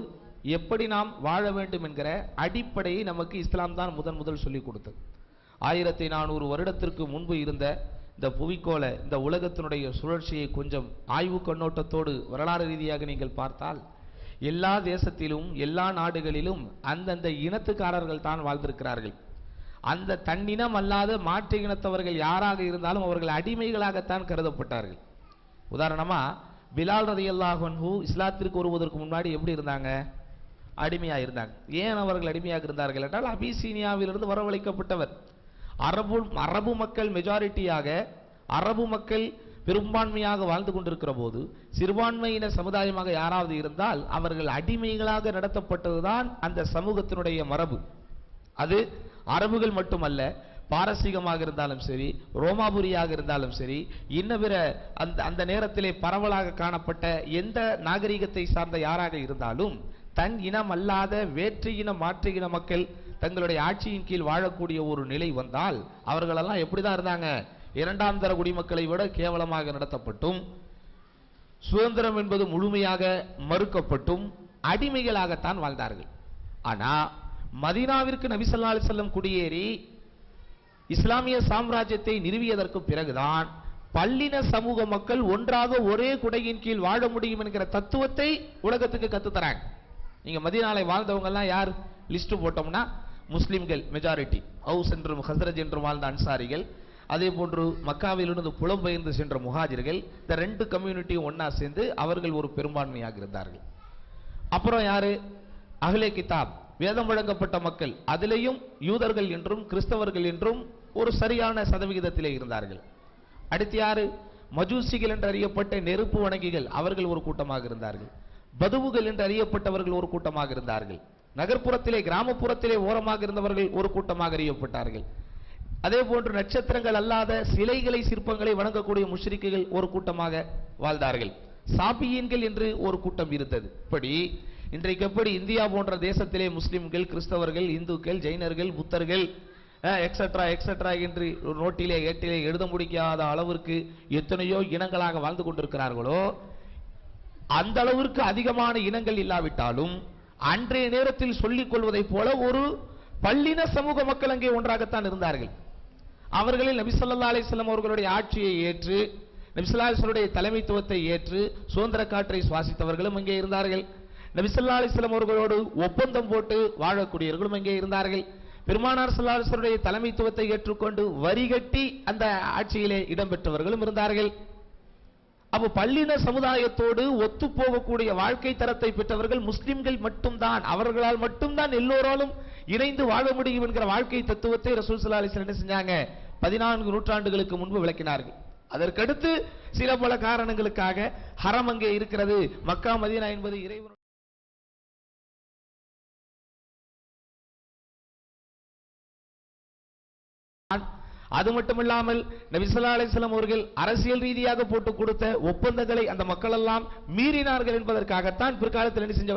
எப்படி நாம் வாழ வேண்டும் என்கிற அடிப்படையை நமக்கு இஸ்லாம் தான் முதல் சொல்லிக் கொடுத்தது. 1400 வருடத்திற்கு முன்பு இருந்த இந்த புவிக்கோள இந்த உலகத்தினுடைய சுழற்சியை கொஞ்சம் ஆய்வு கண்ணோட்டத்தோடு வரலாறு ரீதியாக நீங்கள் பார்த்தால், எல்லா தேசத்திலும் எல்லா நாடுகளிலும் அந்தந்த இனத்துக்காரர்கள் தான் வாழ்ந்திருக்கிறார்கள். அந்த தன்னினம் அல்லாத மாற்று இனத்தவர்கள் யாராக இருந்தாலும் அவர்கள் அடிமைகளாகத்தான் கருதப்பட்டார்கள். உதாரணமா பிலால் ரலியல்லாஹு அன்ஹு இஸ்லாத்திற்கு வருவதற்கு முன்னாடி எப்படி இருந்தாங்க? அடிமையாக இருந்தாங்க. ஏன் அவர்கள் அடிமையாக இருந்தார்கள் என்றால், அபிசீனியாவிலிருந்து வரவழைக்கப்பட்டவர். அரபு மக்கள் மெஜாரிட்டியாக, அரபு மக்கள் பெரும்பான்மையாக வாழ்ந்து கொண்டிருக்கிற போது சிறுபான்மையின சமுதாயமாக யாராவது இருந்தால் அவர்கள் அடிமைகளாக நடத்தப்பட்டதுதான் அந்த சமூகத்தினுடைய மரபு. அது அரபுகள் மட்டுமல்ல, பாரசீகமாக இருந்தாலும் சரி, ரோமாபுரியாக இருந்தாலும் சரி, இன்னபிற அந்த நேரத்திலே பரவலாக காணப்பட்ட எந்த நாகரிகத்தை சார்ந்த யாராக இருந்தாலும் தன் இனம் அல்லாத வேற்று இன மாற்று இன மக்கள் தங்களுடைய ஆட்சியின் கீழ் வாழக்கூடிய ஒரு நிலை வந்தால் அவர்களெல்லாம் எப்படிதான் இருந்தாங்க? இரண்டாம் தர குடிமக்களை விட கேவலமாக நடத்தப்பட்டும், சுதந்திரம் என்பது முழுமையாக மறுக்கப்பட்டும் அடிமைகளாகத்தான் வாழ்ந்தார்கள். ஆனா மதீனாவிற்கு நபி ஸல்லல்லாஹு அலைஹி வஸல்லம் குடியேறி இஸ்லாமிய சாம்ராஜ்யத்தை நிறுவியதற்கு பிறகுதான் பல்லின சமூக மக்கள் ஒன்றாக ஒரே குடையின் கீழ் வாழ முடியும் என்கிற தத்துவத்தை உலகத்துக்கு கத்துத்தராங்க. நீங்க மதீனாவை வாழ்ந்தவங்க எல்லாம் யார் லிஸ்ட் போட்டோம்னா, முஸ்லிம்கள் மெஜாரிட்டி, ஹவுஸ் என்றும் ஹஸ்ரஜ் என்றும் வாழ்ந்த அன்சாரிகள், அதே போன்று மக்காவிலிருந்து புலம்பெயர்ந்து சென்ற முஹாஜிர்கள், இந்த ரெண்டு கம்யூனிட்டியும் ஒன்னா சேர்ந்து அவர்கள் ஒரு பெரும்பான்மையாக இருந்தார்கள். அப்புறம் யாரு? அஹ்லே கிதாப், வேதம் வழங்கப்பட்ட மக்கள், அதிலேயும் யூதர்கள் என்றும் கிறிஸ்தவர்கள் என்றும் ஒரு சரியான சதவிகிதத்திலே இருந்தார்கள். அடுத்து யாரு? மஜூசிகள் என்று அறியப்பட்ட நெருப்பு வணங்கிகள், அவர்கள் ஒரு கூட்டமாக இருந்தார்கள். பதுவுகள் என்று அறியப்பட்டவர்கள் ஒரு கூட்டமாக இருந்தார்கள். நகர்ப்புறத்திலே கிராமப்புறத்திலே ஓரமாக இருந்தவர்கள் ஒரு கூட்டமாக அறியப்பட்டார்கள். அதே போன்று நட்சத்திரங்கள் அல்லாத சிலைகளை சிற்பங்களை வணங்கக்கூடிய முஷ்ரிக்குகள் ஒரு கூட்டமாக வாழ்ந்தார்கள். சாபியீன்கள் என்று ஒரு கூட்டம் இருந்தது. இப்படி இன்றைக்கு எப்படி இந்தியா போன்ற தேசத்திலே முஸ்லிம்கள், கிறிஸ்தவர்கள், இந்துக்கள், ஜெயினர்கள், புத்தர்கள் எக்ஸெட்ரா எக்ஸெட்ரா என்று நோட்டிலே ஏட்டிலே எழுத முடியாத அளவிற்கு எத்தனையோ இனங்களாக வாழ்ந்து கொண்டிருக்கிறார்களோ, அந்த அளவிற்கு அதிகமான இனங்கள் இல்லாவிட்டாலும் அன்றைய நேரத்தில் சொல்லிக் கொள்வதை போல ஒரு பல்லின சமூக மக்கள் அங்கே ஒன்றாகத்தான் இருந்தார்கள். அவர்களில் நபி ஸல்லல்லாஹு அலைஹி வஸல்லம் அவர்களுடைய ஆட்சியை ஏற்று, நபி ஸல்லல்லாஹு அலைஹி வஸல்லம் தலைமைத்துவத்தை ஏற்று சுதந்திர காற்றை சுவாசித்தவர்களும் அங்கே இருந்தார்கள். நபி ஸல்லல்லாஹு அலைஹி வஸல்லம் அவர்களோடு ஒப்பந்தம் போட்டு வாழக்கூடியவர்களும் அங்கே இருந்தார்கள். பெருமானார் ஸல்லல்லாஹு அலைஹி வஸல்லம் தலைமைத்துவத்தை ஏற்றுக்கொண்டு வரி கட்டி அந்த ஆட்சியிலே இடம்பெற்றவர்களும் இருந்தார்கள். அப்போ பல்லின சமுதாயத்தோடு ஒத்து போகக்கூடிய வாழ்க்கை தரத்தை பெற்றவர்கள் முஸ்லிம்கள் மட்டும்தான். அவர்களால் மட்டும்தான் எல்லோராலும் இணைந்து வாழ முடியும் என்கிற வாழ்க்கை தத்துவத்தை ரசூல் ஸல்லல்லாஹு அலைஹி வஸல்லம் என்ன செஞ்சாங்க? 14 நூற்றாண்டுகளுக்கு முன்பு விளக்கினார்கள். அதற்கடுத்து சில பல காரணங்களுக்காக ஹரம் அங்கே இருக்கிறது, மக்கா மதீனா என்பது இறைவன். அது மட்டுமில்லாமல் நபி ஸல்லல்லாஹு அலைஹி வஸல்லம் அவர்கள் அரசியல் ரீதியாக போட்டு கொடுத்த ஒப்பந்தங்களை அந்த மக்கள் எல்லாம் மீறினார்கள் என்பதற்காகத்தான் பிற்காலத்தில் என்ன செஞ்ச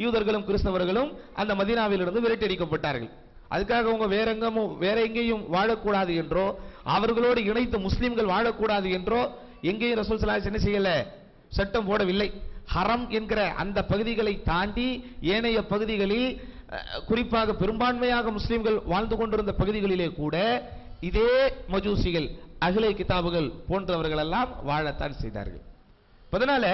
யூதர்களும் கிறிஸ்தவர்களும் அந்த மதீனாவிலிருந்து விரட்டடிக்கப்பட்டார்கள். அதுக்காக அவங்க வேற எங்கேயும் வாழக்கூடாது என்றோ, அவர்களோடு இணைத்து முஸ்லிம்கள் வாழக்கூடாது என்றோ எங்கேயும் ரசூல் ஸல்லல்லாஹு அலைஹி வஸல்லம் என்ன செய்யல? சட்டம் போடவில்லை. ஹரம் என்கிற அந்த பகுதிகளை தாண்டி ஏனைய பகுதிகளில், குறிப்பாக பெரும்பான்மையாக முஸ்லிம்கள் வாழ்ந்து கொண்டிருந்த பகுதிகளிலே கூட இதே மஜூசிகள், அஹ்லே கிதாபுகள் போன்றவர்கள் எல்லாம் வாழத்தான் செய்தார்கள். அதனால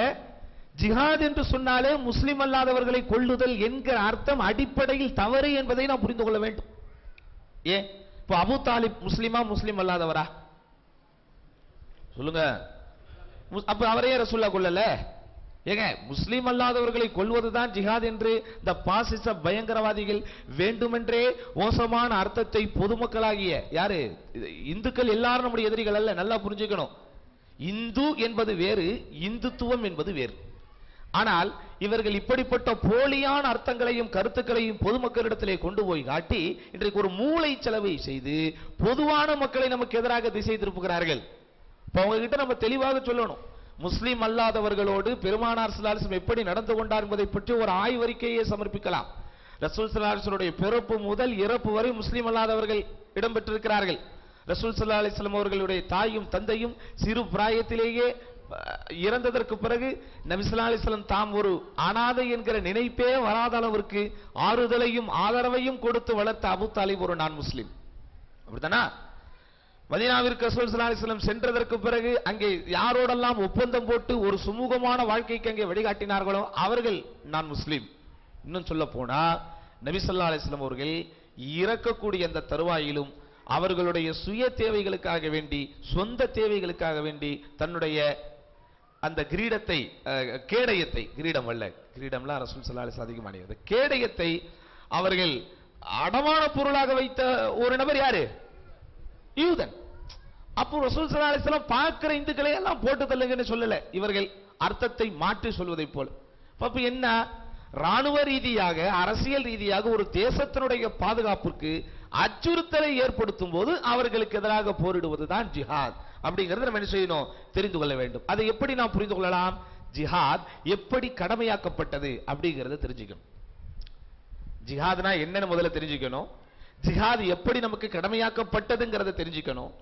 ஜிஹாத் என்று சொன்னாலே முஸ்லிம் அல்லாதவர்களை கொள்ளுதல் என்கிற அர்த்தம் அடிப்படையில் தவறு என்பதை நாம் புரிந்து கொள்ள வேண்டும். ஏன் இப்ப அபூ தாலிப் முஸ்லிமா முஸ்லிம் அல்லாதவரா? சொல்லுங்க. அப்ப அவரையே ரசூலுல்லாஹ் கொல்லல. ஏங்க, முஸ்லிம் அல்லாதவர்களை கொல்வதுதான் ஜிஹாத் என்று இந்த பாசிச பயங்கரவாதிகள் வேண்டுமென்றே மோசமான அர்த்தத்தை பொதுமக்களாகிய யாரு இந்துக்கள் எல்லாரும் நம்முடைய எதிரிகள் அல்ல, நல்லா புரிஞ்சுக்கணும். இந்து என்பது வேறு, இந்துத்துவம் என்பது வேறு. ஆனால் இவர்கள் இப்படிப்பட்ட போலியான அர்த்தங்களையும் கருத்துக்களையும் பொதுமக்களிடத்திலே கொண்டு போய் காட்டி இன்றைக்கு ஒரு மூளை செலவை செய்து பொதுவான மக்களை நமக்கு எதிராக திசை திருப்புகிறார்கள். இப்ப அவங்க கிட்ட நம்ம தெளிவாக சொல்லணும், முஸ்லிம் அல்லாதவர்களோடு பெருமானார் ஸல்லல்லாஹு அலைஹி வஸல்லம் எப்படி நடந்து கொண்டார் என்பதை பற்றி ஒரு ஆய்வறிக்கையை சமர்ப்பிக்கலாம். ரசூல் ஸல்லல்லாஹு அலைஹி வஸல்லம் பிறப்பு முதல் இறப்பு வரை முஸ்லிம் அல்லாதவர்கள் இடம்பெற்றிருக்கிறார்கள். ரசூல் ஸல்லல்லாஹு அலைஹி வஸல்லம் அவர்களுடைய தாயும் தந்தையும் சிறு பிராயத்திலேயே இறந்ததற்கு பிறகு நபி ஸல்லல்லாஹு அலைஹி வஸல்லம் தாம் ஒரு அனாதை என்கிற நினைப்பே வராத அளவிற்கு ஆறுதலையும் ஆதரவையும் கொடுத்து வளர்த்த அபூ தாலிப் ஒரு நான் முஸ்லிம். அப்படித்தானா? மதீனாவிற்கு ரசூல் ஸல்லல்லாஹு அலைஹி வஸல்லம் சென்றதற்கு பிறகு அங்கே யாரோடெல்லாம் ஒப்பந்தம் போட்டு ஒரு சுமூகமான வாழ்க்கைக்கு அங்கே வழிகாட்டினார்களோ அவர்கள் நான் முஸ்லிம். இன்னும் சொல்ல போனா நபி ஸல்லல்லாஹு அலைஹி வஸல்லம் அவர்கள் இறக்கக்கூடிய அந்த தருவாயிலும் அவர்களுடைய சுய தேவைகளுக்காக வேண்டி, சொந்த தேவைகளுக்காக வேண்டி தன்னுடைய அந்த கிரீடத்தை, கேடயத்தை, கிரீடம் அல்ல, கிரீடம்லாம் ரசூல் ஸல்லல்லாஹு அலைஹி வஸல்லம் அதிகமானது, கேடயத்தை அவர்கள் அடமான பொருளாக வைத்த ஒரு நபர் யாரு? யூதன். அப்போ ரசூல் ஸல்லல்லாஹு அலைஹி வஸல்லம் பார்க்கிற இந்துக்களை எல்லாம் போட்டு தள்ளுங்கன்னு சொல்லல, இவர்கள் அர்த்தத்தை மாற்றி சொல்வதை போல. அப்ப என்ன, ராணுவ ரீதியாக அரசியல் ரீதியாக ஒரு தேசத்தினுடைய பாதுகாப்புக்கு அச்சுறுத்தலை ஏற்படுத்தும் போது அவர்களுக்கு எதிராக போரிடுவதுதான் ஜிஹாத் அப்படிங்கறத நம்ம என்ன செய்யணும், தெரிந்து கொள்ள வேண்டும். அதை எப்படி நாம் புரிந்து கொள்ளலாம்? ஜிஹாத் எப்படி கடமையாக்கப்பட்டது அப்படிங்கறத தெரிஞ்சுக்கணும். ஜிஹாத்னா என்னன்னு முதல்ல தெரிஞ்சுக்கணும். ஜிஹாத் எப்படி நமக்கு கடமையாக்கப்பட்டதுங்கிறத தெரிஞ்சுக்கணும்.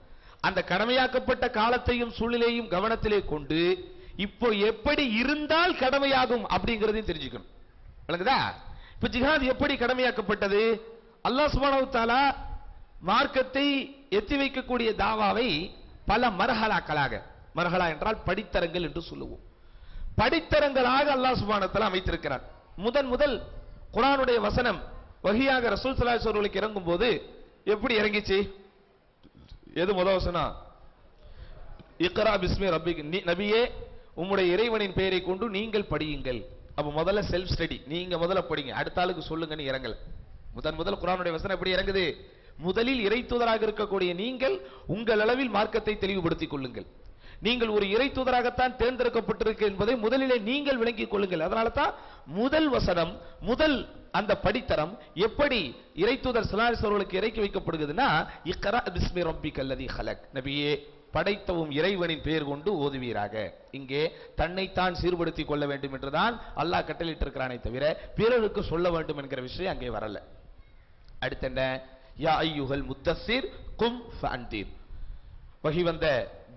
அந்த கடமையாக்கப்பட்ட காலத்தையும் சூழ்நிலையும் கவனத்திலே கொண்டு இப்போ எப்படி இருந்தால் கடமையாகும் அப்படிங்கறதையும் தெரிஞ்சுக்கணும். விளங்குதா? இப்ப ஜிஹாத் எப்படி கடமையாக்கப்பட்டது? அல்லாஹ் சுப்ஹானஹு வ தஆலா மார்க்கத்தை எத்தி வைக்கக்கூடிய தாவாவை பல மர்ஹலாக்களாக, மர்ஹலா என்றால் படித்தரங்கள் என்று சொல்லுவோம், படித்தரங்களாக அல்லாஹ் சுப்ஹானஹு வ தஆலா அமைத்திருக்கிறார். முதல் குர்ஆனுடைய வசனம் வஹியாக ரசூல் ஸல்லல்லாஹு அலைஹி வஸல்லம் இறங்கும் போது எப்படி இறங்கிச்சு? எது முதல் வசனம்? இக்ரா பிஸ்மி ரப்பிக், நபியே உம்முடைய இறைவனின் பெயரை கொண்டு நீங்கள் படியுங்கள். அப்ப முதல்ல செல்ஃப் ஸ்டடி, நீங்க முதல்ல படிங்க, அடுத்த ஆளுக்கு சொல்லுங்கன்னு இறங்கல. முதல் குர்ஆனுடைய வசனம் எப்படி இறங்குது? முதலில் இறை தூதராக இருக்கக்கூடிய நீங்கள் உங்கள் அளவில் மார்க்கத்தை தெளிவுபடுத்திக் கொள்ளுங்கள். நீங்கள் ஒரு இறை தூதராகத்தான் தேர்ந்தெடுக்கப்பட்டிருக்க என்பதை முதலிலே நீங்கள் விளங்கிக் கொள்ளுங்கள். அதனால தான் முதல் வசனம், முதல் அந்த படித்தரம் எப்படி இறை தூதர் ஸல்லல்லாஹு அலைஹி வஸல்லம் இறக்கி வைக்கப்படுகிறதுனா, இக்ரா பிஸ்மி ரப்பிக்கல் லதீ ஹலக், நபியே படைத்தவும் இறைவனின் பெயர் கொண்டு ஓதுவீராக. இங்கே தன்னைத்தான் சீர்படுத்திக் கொள்ள வேண்டும் என்றுதான் அல்லாஹ் கட்டளையிட்டு இருக்கிறானே தவிர பிறருக்கு சொல்ல வேண்டும் என்கிற விஷயம் அங்கே வரல. அடுத்து என்ன? யா அய்யுஹல் முத்தஸ்ஸிர் கும் ஃபஅன்திர். வஹி வந்த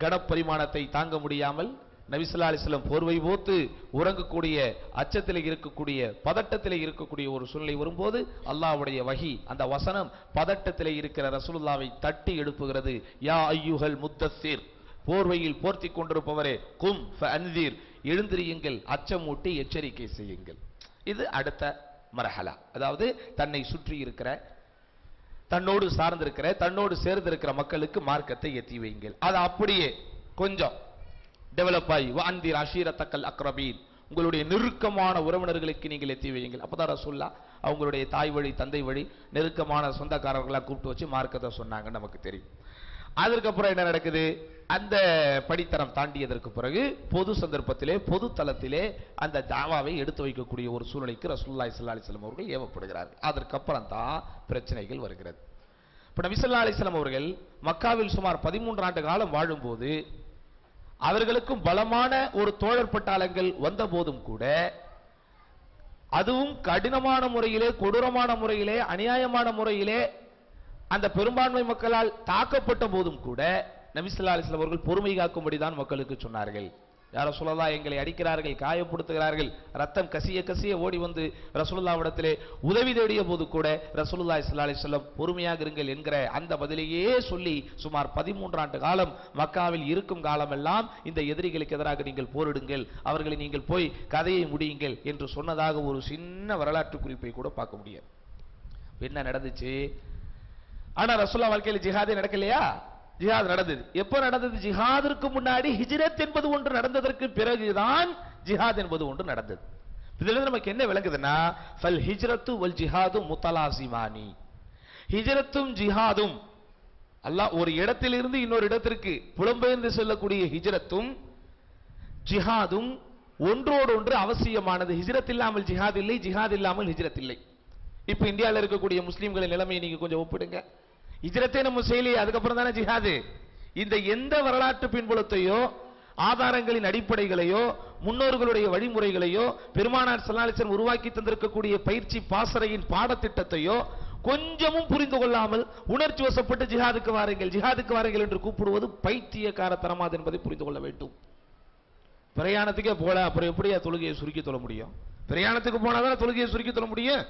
கடப்பரிமாணத்தை தாங்க முடியாமல் நபி ஸல்லல்லாஹு அலைஹி வஸல்லம் போர்வை போத்து உறங்கக்கூடிய, அச்சத்திலே இருக்கக்கூடிய, பதட்டத்திலே இருக்கக்கூடிய ஒரு சூழ்நிலை வரும்போது அல்லாஹ்வுடைய வஹி, அந்த வசனம் பதட்டத்திலே இருக்கிற ரசூலுல்லாவை தட்டி எழுப்புகிறது. யா அய்யுஹல் முத்தஸ்ஸிர், போர்வையில் போர்த்தி கொண்டிருப்பவரே, கும் ஃபஅன்திர், எழுந்திரியுங்கள், அச்சமூட்டி எச்சரிக்கை செய்யுங்கள். இது அடுத்த மர்ஹலா. அதாவது தன்னை சுற்றி இருக்கிற, தன்னோடு சார்ந்திருக்கிற, தன்னோடு சேர்ந்திருக்கிற மக்களுக்கு மார்க்கத்தை எத்தி வையுங்கள். அது அப்படியே கொஞ்சம் டெவலப் ஆகி வஅன்திர் அஷீரத்தக்கல் அக்ரபீன், உங்களுடைய நெருக்கமான உறவினர்களுக்கு நீங்கள் எத்தி வையுங்கள். அப்பதான் ரசூலுல்லாஹ் அவங்களுடைய தாய் வழி தந்தை வழி நெருக்கமான சொந்தக்காரர்களா கூப்பிட்டு வச்சு மார்க்கத்தை சொன்னாங்கன்னு நமக்கு தெரியும். அதற்கப்புறம் என்ன நடக்குது? அந்த படித்தரம் தாண்டியதற்கு பிறகு பொது சந்தர்ப்பத்திலே, பொது தளத்திலே அந்த தாவாவை எடுத்து வைக்கக்கூடிய ஒரு சூழ்நிலைக்கு ரசூலுல்லாஹி ஸல்லல்லாஹு அலைஹி வஸல்லம் அவர்கள் ஏவப்படுகிறார்கள். அதற்கப்புறம் தான் பிரச்சனைகள் வருகிறது. இப்ப நபி ஸல்லல்லாஹு அலைஹி வஸல்லம் அவர்கள் மக்காவில் சுமார் 13 ஆண்டு காலம் வாழும்போது அவர்களுக்கும் பலமான ஒரு தோழர் பட்டாளங்கள் வந்த போதும் கூட, அதுவும் கடினமான முறையிலே, கொடூரமான முறையிலே, அநியாயமான முறையிலே அந்த பெரும்பான்மை மக்களால் தாக்கப்பட்ட போதும் கூட நபி ஸல்லல்லாஹு அலைஹி வஸல்லம் அவர்கள் பொறுமை காக்கும்படிதான் மக்களுக்கு சொன்னார்கள். யார் ரசூலுல்லாஹ் எங்களை அடிக்கிறார்கள், காயப்படுத்துகிறார்கள், ரத்தம் கசிய கசிய ஓடி வந்து ரசூலுல்லாஹ்விடத்திலே உதவி தேடிய போது கூட ரசூலுல்லாஹி ஸல்லல்லாஹு அலைஹி வஸல்லம் பொறுமையாக இருங்கள் என்கிற அந்த பதிலையே சொல்லி சுமார் 13 ஆண்டு காலம் மக்காவில் இருக்கும் காலமெல்லாம் இந்த எதிரிகளுக்கு எதிராக நீங்கள் போரிடுங்கள், அவர்களை நீங்கள் போய் கதையை முடியுங்கள் என்று சொன்னதாக ஒரு சின்ன வரலாற்று குறிப்பை கூட பார்க்க முடியாது. என்ன நடந்துச்சு? ஆனா ரசூலுல்லாஹ் வாழ்க்கையில் ஜிஹாதே நடக்கலையா? ஜிஹாத் நடந்தது. எப்ப நடந்தது? ஜிஹாதிற்கு முன்னாடி ஹிஜ்ரத் என்பது ஒன்று நடந்ததற்கு பிறகுதான் ஜிஹாத் என்பது ஒன்று நடந்தது. இதுல நமக்கு என்ன விளங்குதுன்னா, ஃபல் ஹிஜ்ரத்து வல் ஜிஹாது முத்தலாசிமானி, ஹிஜ்ரத்தும் ஜிஹாதும், அல்லாஹ் ஒரு இடத்திலிருந்து இன்னொரு இடத்திற்கு புலம்பெயர்ந்து செல்லக்கூடிய ஹிஜ்ரத்தும் ஜிஹாதும் ஒன்றோடு ஒன்று அவசியமானது. ஹிஜ்ரத் இல்லாமல் ஜிஹாத் இல்லை, ஜிஹாத் இல்லாமல் ஹிஜ்ரத் இல்லை. இப்ப இந்தியாவில் இருக்கக்கூடிய முஸ்லீம்களின் நிலைமையை நீங்க கொஞ்சம் ஒப்பிடுங்க. ஹிஜ்ரத்தை நம்ம செய்யலையே, அதுக்கப்புறம் தானே ஜிஹாது. இந்த எந்த வரலாற்று பின்புலத்தையோ, ஆதாரங்களின் அடிப்படைகளையோ, முன்னோர்களுடைய வழிமுறைகளையோ, பெருமானார் ஸல்லல்லாஹு அலைஹி வஸல்லம் உருவாக்கி தந்திருக்கக்கூடிய பயிற்சி பாசறையின் பாடத்திட்டத்தையோ கொஞ்சமும் புரிந்து கொள்ளாமல் உணர்ச்சி வசப்பட்டு ஜிஹாதுக்கு வாருங்கள் ஜிஹாதுக்கு வாருங்கள் என்று கூப்பிடுவது பைத்தியக்காரத்தனமாது என்பதை புரிந்து கொள்ள வேண்டும். பிரயாணத்துக்கே போல அப்புறம் எப்படியா தொழுகையை சுருக்கி தொழ முடியும்? பிரயாணத்துக்கு போனாதான் தொழுகையை சுருக்கி தொழ முடியும்.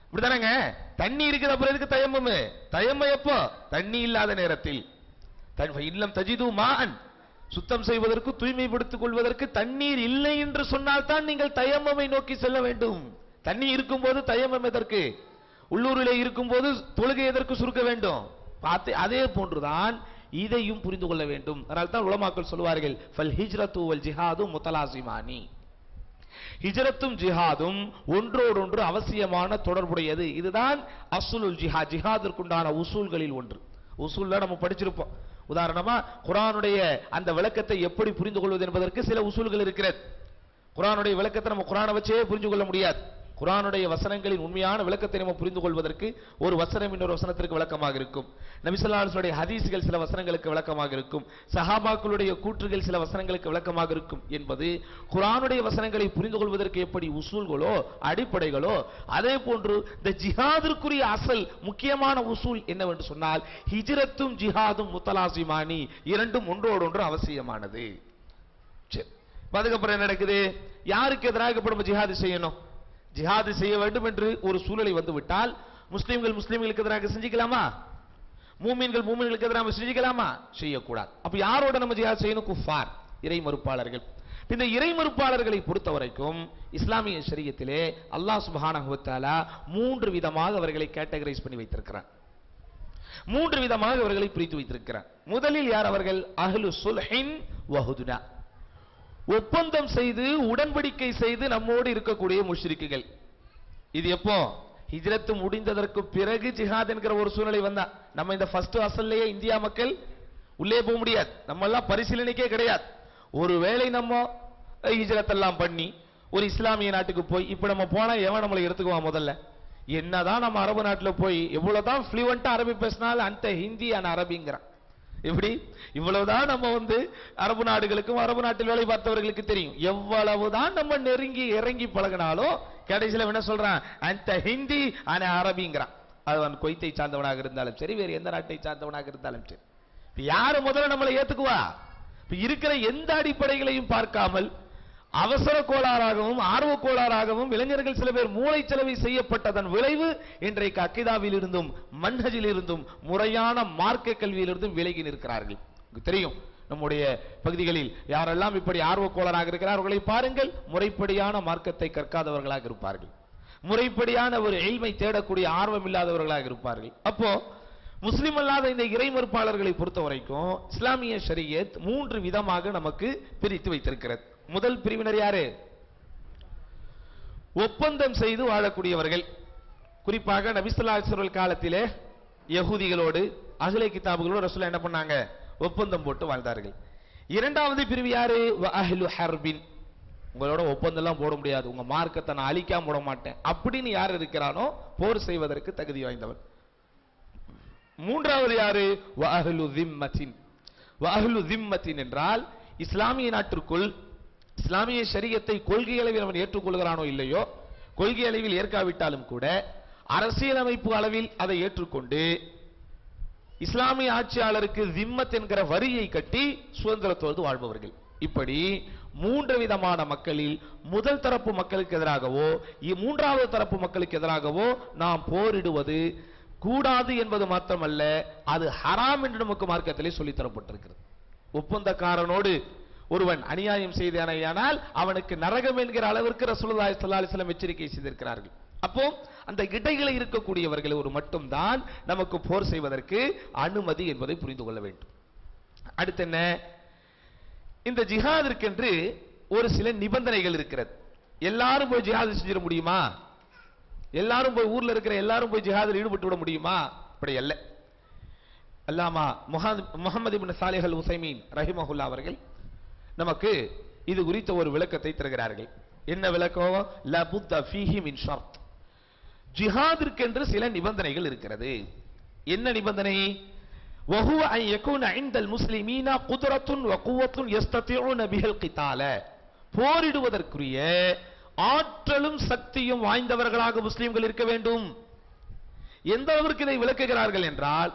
இப்படிதானங்க. தண்ணி இருக்குது, அப்புறம் எதுக்கு தயம்மம்? தயம்மம் எப்போ? தண்ணி இல்லாத நேரத்தில். இல்லம் தஜிது மான், சுத்தம் செய்வதற்கு தூய்மைப்படுத்திக் கொள்வதற்கு தண்ணீர் இல்லை என்று சொன்னால் தான் நீங்கள் தயம்மமை நோக்கி செல்ல வேண்டும். தண்ணி இருக்கும் போது தயம்மம் எதற்கு? உள்ளூரிலே இருக்கும் போது தொழுகை எதற்கு சுருக்க வேண்டும்? அதே போன்றுதான் இதையும் புரிந்து கொள்ள வேண்டும். அதனால தான் உலமாக்கள் சொல்வார்கள், ஃபல் ஹிஜ்ரத்து வல் ஜிஹாது முத்தலாசிமானி, ஹிஜ்ரத்தும் ஜிஹாதும் ஒன்றோடொன்று அவசியமான தொடர்புடையது. இதுதான் அஸ்லுல் ஜிஹாத், ஜிஹாதிற்குண்டான உசூல்களில் ஒன்று. உசூல்ல நம்ம படிச்சிருப்போம். உதாரணமா குர்ஆனுடைய அந்த விளக்கத்தை எப்படி புரிந்து கொள்வது என்பதற்கு சில உசூல்கள் இருக்கிறது. குர்ஆனுடைய விளக்கத்தை நம்ம குர்ஆனை வச்சே புரிந்து கொள்ள முடியாது. குர்ஆனுடைய வசனங்களின் உண்மையான விளக்கத்தை நம்ம புரிந்து கொள்வதற்கு ஒரு வசனம் இன்னொரு வசனத்திற்கு விளக்கமாக இருக்கும். நபி ஸல்லல்லாஹு அலைஹி வஸல்லம் ஹதீஸ்கள் சில வசனங்களுக்கு விளக்கமாக இருக்கும். சஹாபாக்களுடைய கூற்றுகள் சில வசனங்களுக்கு விளக்கமாக இருக்கும் என்பது குர்ஆனுடைய வசனங்களை புரிந்து கொள்வதற்கு எப்படி உசூல்களோ அடிப்படைகளோ, அதே போன்று இந்த ஜிஹாதிற்குரிய அசல் முக்கியமான உசூல் என்னவென்று சொன்னால், ஹிஜ்ரத்தும் ஜிஹாதும் முத்தலாசிமானி, இரண்டும் ஒன்றோடொன்று அவசியமானது. சரி, அதுக்கப்புறம் என்ன நடக்குது? யாருக்கு எதிராக இப்ப நம்ம ஜிஹாது செய்யணும்? ஜிஹாது செய்ய வேண்டும் என்று ஒரு சூழலை வந்து விட்டால் முஸ்லிம்களுக்கு எதிராக செஞ்சுக்கலாமா? மூமின்கள் மூமின்களுக்கு எதிராக செஞ்சுக்கலாமா? செய்யக்கூடாது. அப்ப யாரோட நம்ம ஜிஹாத் செய்யணும்? குஃபார், இறை மறுப்பாளர்கள். இந்த இறை மறுப்பாளர்களை பொறுத்த வரைக்கும் இஸ்லாமிய ஷரியத்திலே அல்லாஹ் சுப்ஹானஹு வ தஆலா மூன்று விதமாக அவர்களை கேட்டகரைஸ் பண்ணி வைத்திருக்கிறார். மூன்று விதமாக அவர்களை பிரித்து வைத்திருக்கிறார். முதலில் யார் அவர்கள்? அஹ்லு சுல்ஹின் வ ஹுத்னா, ஒப்பந்தம் செய்து உடன்படிக்கை செய்து நம்மோடு இருக்கக்கூடிய முஷ்ரிக்குகள். இது எப்போ? ஹிஜ்ரத் முடிந்ததற்கு பிறகு ஜிஹாத் என்கிற ஒரு சூழ்நிலை வந்தா, நம்ம இந்த ஃபர்ஸ்ட் அசல்லையே இந்தியா மக்கள் உள்ளே போக முடியாது, நம்ம எல்லாம் பரிசீலனைக்கே கிடையாது. ஒருவேளை நம்ம ஹிஜ்ரத் எல்லாம் பண்ணி ஒரு இஸ்லாமிய நாட்டுக்கு போய் இப்ப நம்ம போனா எவன் நம்மளை எடுத்துக்குவான்? முதல்ல என்னதான் நம்ம அரபு நாட்டில் போய் எவ்வளவுதான் ஃப்ளூவெண்டா அரபி பேசினாலும் அந்த ஹிந்தி அண்ட் அரபிங்கிறான். எப்படி? இவ்வளவுதான் நம்ம அரபு நாடுகளுக்கும் அரபு நாட்டில் வேலை பார்த்தவர்களுக்கு தெரியும். எவ்வளவுதான் நம்ம நெருங்கி இறங்கி பழகினாலும் கடைசியில் என்ன சொல்றான்? அந்த ஹிந்தி ஆனா அரபிங்கிறான். அவன் கொய்த்தை சார்ந்தவனாக இருந்தாலும் சரி, வேறு எந்த நாட்டை சார்ந்தவனாக இருந்தாலும் சரி. யாரு முதல்ல நம்மளை ஏத்துக்குவா? இருக்கிற எந்த அடிப்படைகளையும் பார்க்காமல் அவசர கோளாறாகவும் ஆர்வ கோளாறாகவும் இளைஞர்கள் சில பேர் மூளை செலவை செய்யப்பட்டதன் விளைவு இன்றைக்கு அக்கீதாவில் இருந்தும் மன்ஹஜில் இருந்தும் முறையான மார்க்க கல்வியிலிருந்தும் விலகி நிற்கிறார்கள். தெரியும், நம்முடைய பகுதிகளில் யாரெல்லாம் இப்படி ஆர்வ கோளாறாக இருக்கிறார் அவர்களை பாருங்கள், முறைப்படியான மார்க்கத்தை கற்காதவர்களாக இருப்பார்கள், முறைப்படியான ஒரு இல்மை தேடக்கூடிய ஆர்வம் இல்லாதவர்களாக இருப்பார்கள். அப்போ முஸ்லிம் அல்லாத இந்த இறை மறுப்பாளர்களை பொறுத்த வரைக்கும் இஸ்லாமிய ஷரியத் மூன்று விதமாக நமக்கு பிரித்து வைத்திருக்கிறது. முதல் பிரிவினர் யாரு? ஒப்பந்தம் செய்து வாழக்கூடியவர்கள். குறிப்பாக நபி ஸல்லல்லாஹு அலைஹி வஸல்லம் காலத்திலே யஹூதிகளோடு அஹ்லே கிதாபுகளோடு ரசூல் என்ன பண்ணாங்க? ஒப்பந்தம் போட்டு வாழ்ந்தார்கள். இரண்டாவது பிரிவு யாரு? அஹ்லு ஹர்பின், உங்களோட ஒப்பந்தம் எல்லாம் போட முடியாது, உங்க மார்க்கத்தை நான் அழிக்காம போட மாட்டேன் அப்படின்னு யார் இருக்கிறானோ போர் செய்வதற்கு தகுதி வாய்ந்தவன். மூன்றாவது யாரு? வஅஹ்லு திம்மத்தின். வஅஹ்லு திம்மத்தின் என்றால் இஸ்லாமிய நாட்டிற்குள் இஸ்லாமிய ஷரியத்தை கொள்கை அளவில் அவன் ஏற்றுக்கொள்கிறானோ இல்லையோ, கொள்கை அளவில் ஏற்காவிட்டாலும் கூட அரசியலமைப்பு அளவில் அதை ஏற்றுக்கொண்டு இஸ்லாமிய ஆட்சியாளருக்கு திம்மத் என்கிற வரியை கட்டி சுதந்திரத்தோடு வாழ்பவர்கள். இப்படி மூன்று விதமான மக்களில் முதல் தரப்பு மக்களுக்கு எதிராகவோ மூன்றாவது தரப்பு மக்களுக்கு எதிராகவோ நாம் போரிடுவது கூடாது என்பது மாத்திரமல்ல, அது ஹராம் என்று நமக்கு மார்க்கத்திலே சொல்லித் தரப்பட்டிருக்கிறது. ஒப்பந்தக்காரனோடு ஒருவன் அநியாயம் செய்தானால் அவனுக்கு நரகம் என்கிற அளவிற்கு ரசூலுல்லாஹி ஸல்லல்லாஹு அலைஹி வஸல்லம் எச்சரிக்கை செய்திருக்கிறார்கள். அப்போ அந்த இடைகளை இருக்கக்கூடியவர்கள் ஒரு மட்டும்தான் நமக்கு போர் செய்வதற்கு அனுமதி என்பதை புரிந்து கொள்ள வேண்டும். அடுத்து என்ன? இந்த ஜிஹாதிற்கென்று ஒரு சில நிபந்தனைகள் இருக்கிறது. எல்லாரும் போய் ஜிஹாது செஞ்சிட முடியுமா? எல்லாரும் போய் ஊர்ல இருக்கிற எல்லாரும் போய் ஜிஹாதில் ஈடுபட்டு விட முடியுமா? அப்படி அல்ல. அல்லாமா முஹம்மது இப்னு சாலிஹ் அல் உஸைமீன் ரஹிமஹுல்லாஹ் அவர்கள் நமக்கு இது குறித்த ஒரு விளக்கத்தை தருகிறார்கள். என்ன விளக்கம்? லா புத்த ஃபீஹி மின் ஷர்த், ஜிஹாதிற்கென்று சில நிபந்தனைகள் இருக்கிறது. என்ன நிபந்தனை? வஹுவ அன் யகூன இன்தல் முஸ்லிமீன குத்ரத்துன் வ குவத்துன் யஸ்ததிஊன பிஹல் கிதால, போரிடுவதற்குரிய ஆற்றலும் சக்தியும் வாய்ந்தவர்களாக முஸ்லிம்கள் இருக்க வேண்டும். எந்த அளவிற்கு இதை விளக்குகிறார்கள் என்றால்,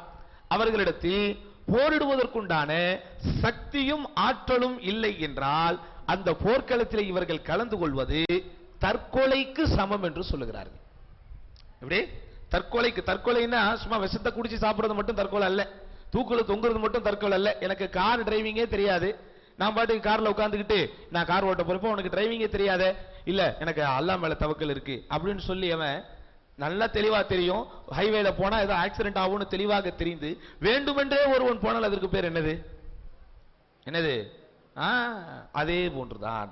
அவர்களிடத்தில் போரிடுவதற்குண்டான சக்தியும் ஆற்றலும் இல்லை என்றால் அந்த போர்க்களத்தில் இவர்கள் கலந்து கொள்வது தற்கொலைக்கு சமம் என்று சொல்லுகிறார்கள். எப்படி தற்கொலைக்கு? தற்கொலைன்னா சும்மா விஷத்தை குடிச்சு சாப்பிடுறது மட்டும் தற்கொலை அல்ல, தூக்குல தொங்குறது மட்டும் தற்கொலை அல்ல. எனக்கு கார் டிரைவிங்கே தெரியாது, நான் பாட்டுக்கு கார்ல உட்காந்துக்கிட்டு நான் கார் ஓட்ட போறப்போ உனக்கு டிரைவிங்கே தெரியாத, இல்ல எனக்கு அல்லாஹ் மேல தவக்கல் இருக்கு அப்படின்னு சொல்லி அவன் நல்லா தெளிவா தெரியும், ஹைவேல போனா ஏதோ ஆக்சிடென்ட் ஆகும்னு தெளிவாக தெரிந்து வேண்டுமென்றே ஒருவன் போனால் அதற்கு பேர் என்னது? என்னது? அதே போன்றுதான்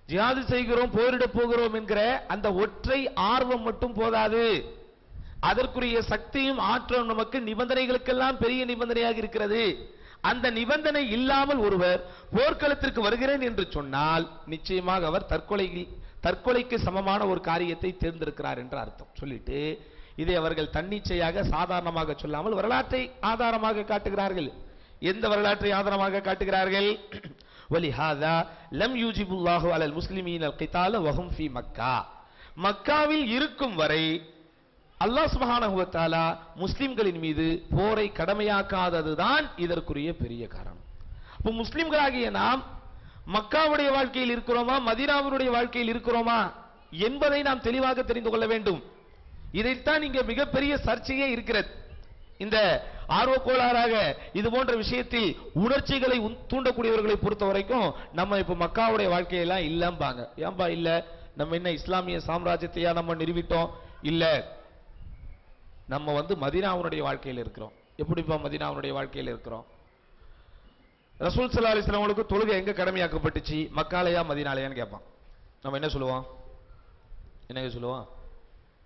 ஜிஹாது செய்கிறோம், போரிட போகிறோம் என்கிற அந்த ஒற்றை ஆர்வம் மட்டும் போதாது, அதற்குரிய சக்தியும் ஆற்றலும் நமக்கு நிபந்தனைகளுக்கெல்லாம் பெரிய நிபந்தனையாக இருக்கிறது. அந்த நிபந்தனை இல்லாமல் ஒருவர் போர்க்களத்திற்கு வருகிறேன் என்று சொன்னால் நிச்சயமாக அவர் தற்கொலைக்கு சமமான ஒரு காரியத்தை தேர்ந்தெடுக்கிறார் என்ற அர்த்தம். சொல்லிட்டு இதை அவர்கள் தன்னிச்சையாக சாதாரணமாக சொல்லாமல் வரலாற்றை ஆதாரமாக காட்டுகிறார்கள். எந்த வரலாற்றை ஆதாரமாக காட்டுகிறார்கள்? வலிஹாதா லம் யூஜிபுல்லாஹு அலல் முஸ்லிமீன அல்-கிதால வஹும் ஃபீ மக்கா. மக்காவில் இருக்கும் வரை அல்லாஹ் சுப்ஹானஹு வ தஆலா முஸ்லிம்களின் மீது போரை கடமையாக்காததுதான் இதற்குரிய பெரிய காரணம். இப்போ முஸ்லிம்களாகிய நாம் மக்காவுடைய வாழ்க்கையில் இருக்கிறோமா, மதீனாவுடைய வாழ்க்கையில் இருக்கிறோமா என்பதை நாம் தெளிவாக தெரிந்து கொள்ள வேண்டும். இதைத்தான் இங்கே மிகப்பெரிய சர்ச்சையே இருக்கிறது. இந்த ஆர்வக்கோளாறாக இது போன்ற விஷயத்தில் உணர்ச்சிகளை தூண்டக்கூடியவர்களை பொறுத்த வரைக்கும் நம்ம இப்ப மக்காவுடைய வாழ்க்கையெல்லாம் இல்லம்பாங்க. ஏன்பா இல்ல? நம்ம என்ன இஸ்லாமிய சாம்ராஜ்யத்தையா நம்ம நிறுவிட்டோம்? இல்ல, நம்ம மதீனாவுடைய வாழ்க்கையில் இருக்கிறோம். எப்படிப்பா மதீனாவுடைய வாழ்க்கையில் இருக்கிறோம்? ரசூல் ஸல்லல்லாஹு அலைஹி வஸல்லம் அவங்களுக்கு தொழுகை எங்க கடமையாக்கப்பட்டுச்சு? மக்காலையா மதீனாலையான்னு கேட்பான். நம்ம என்ன சொல்லுவோம்? என்ன சொல்லுவோம்?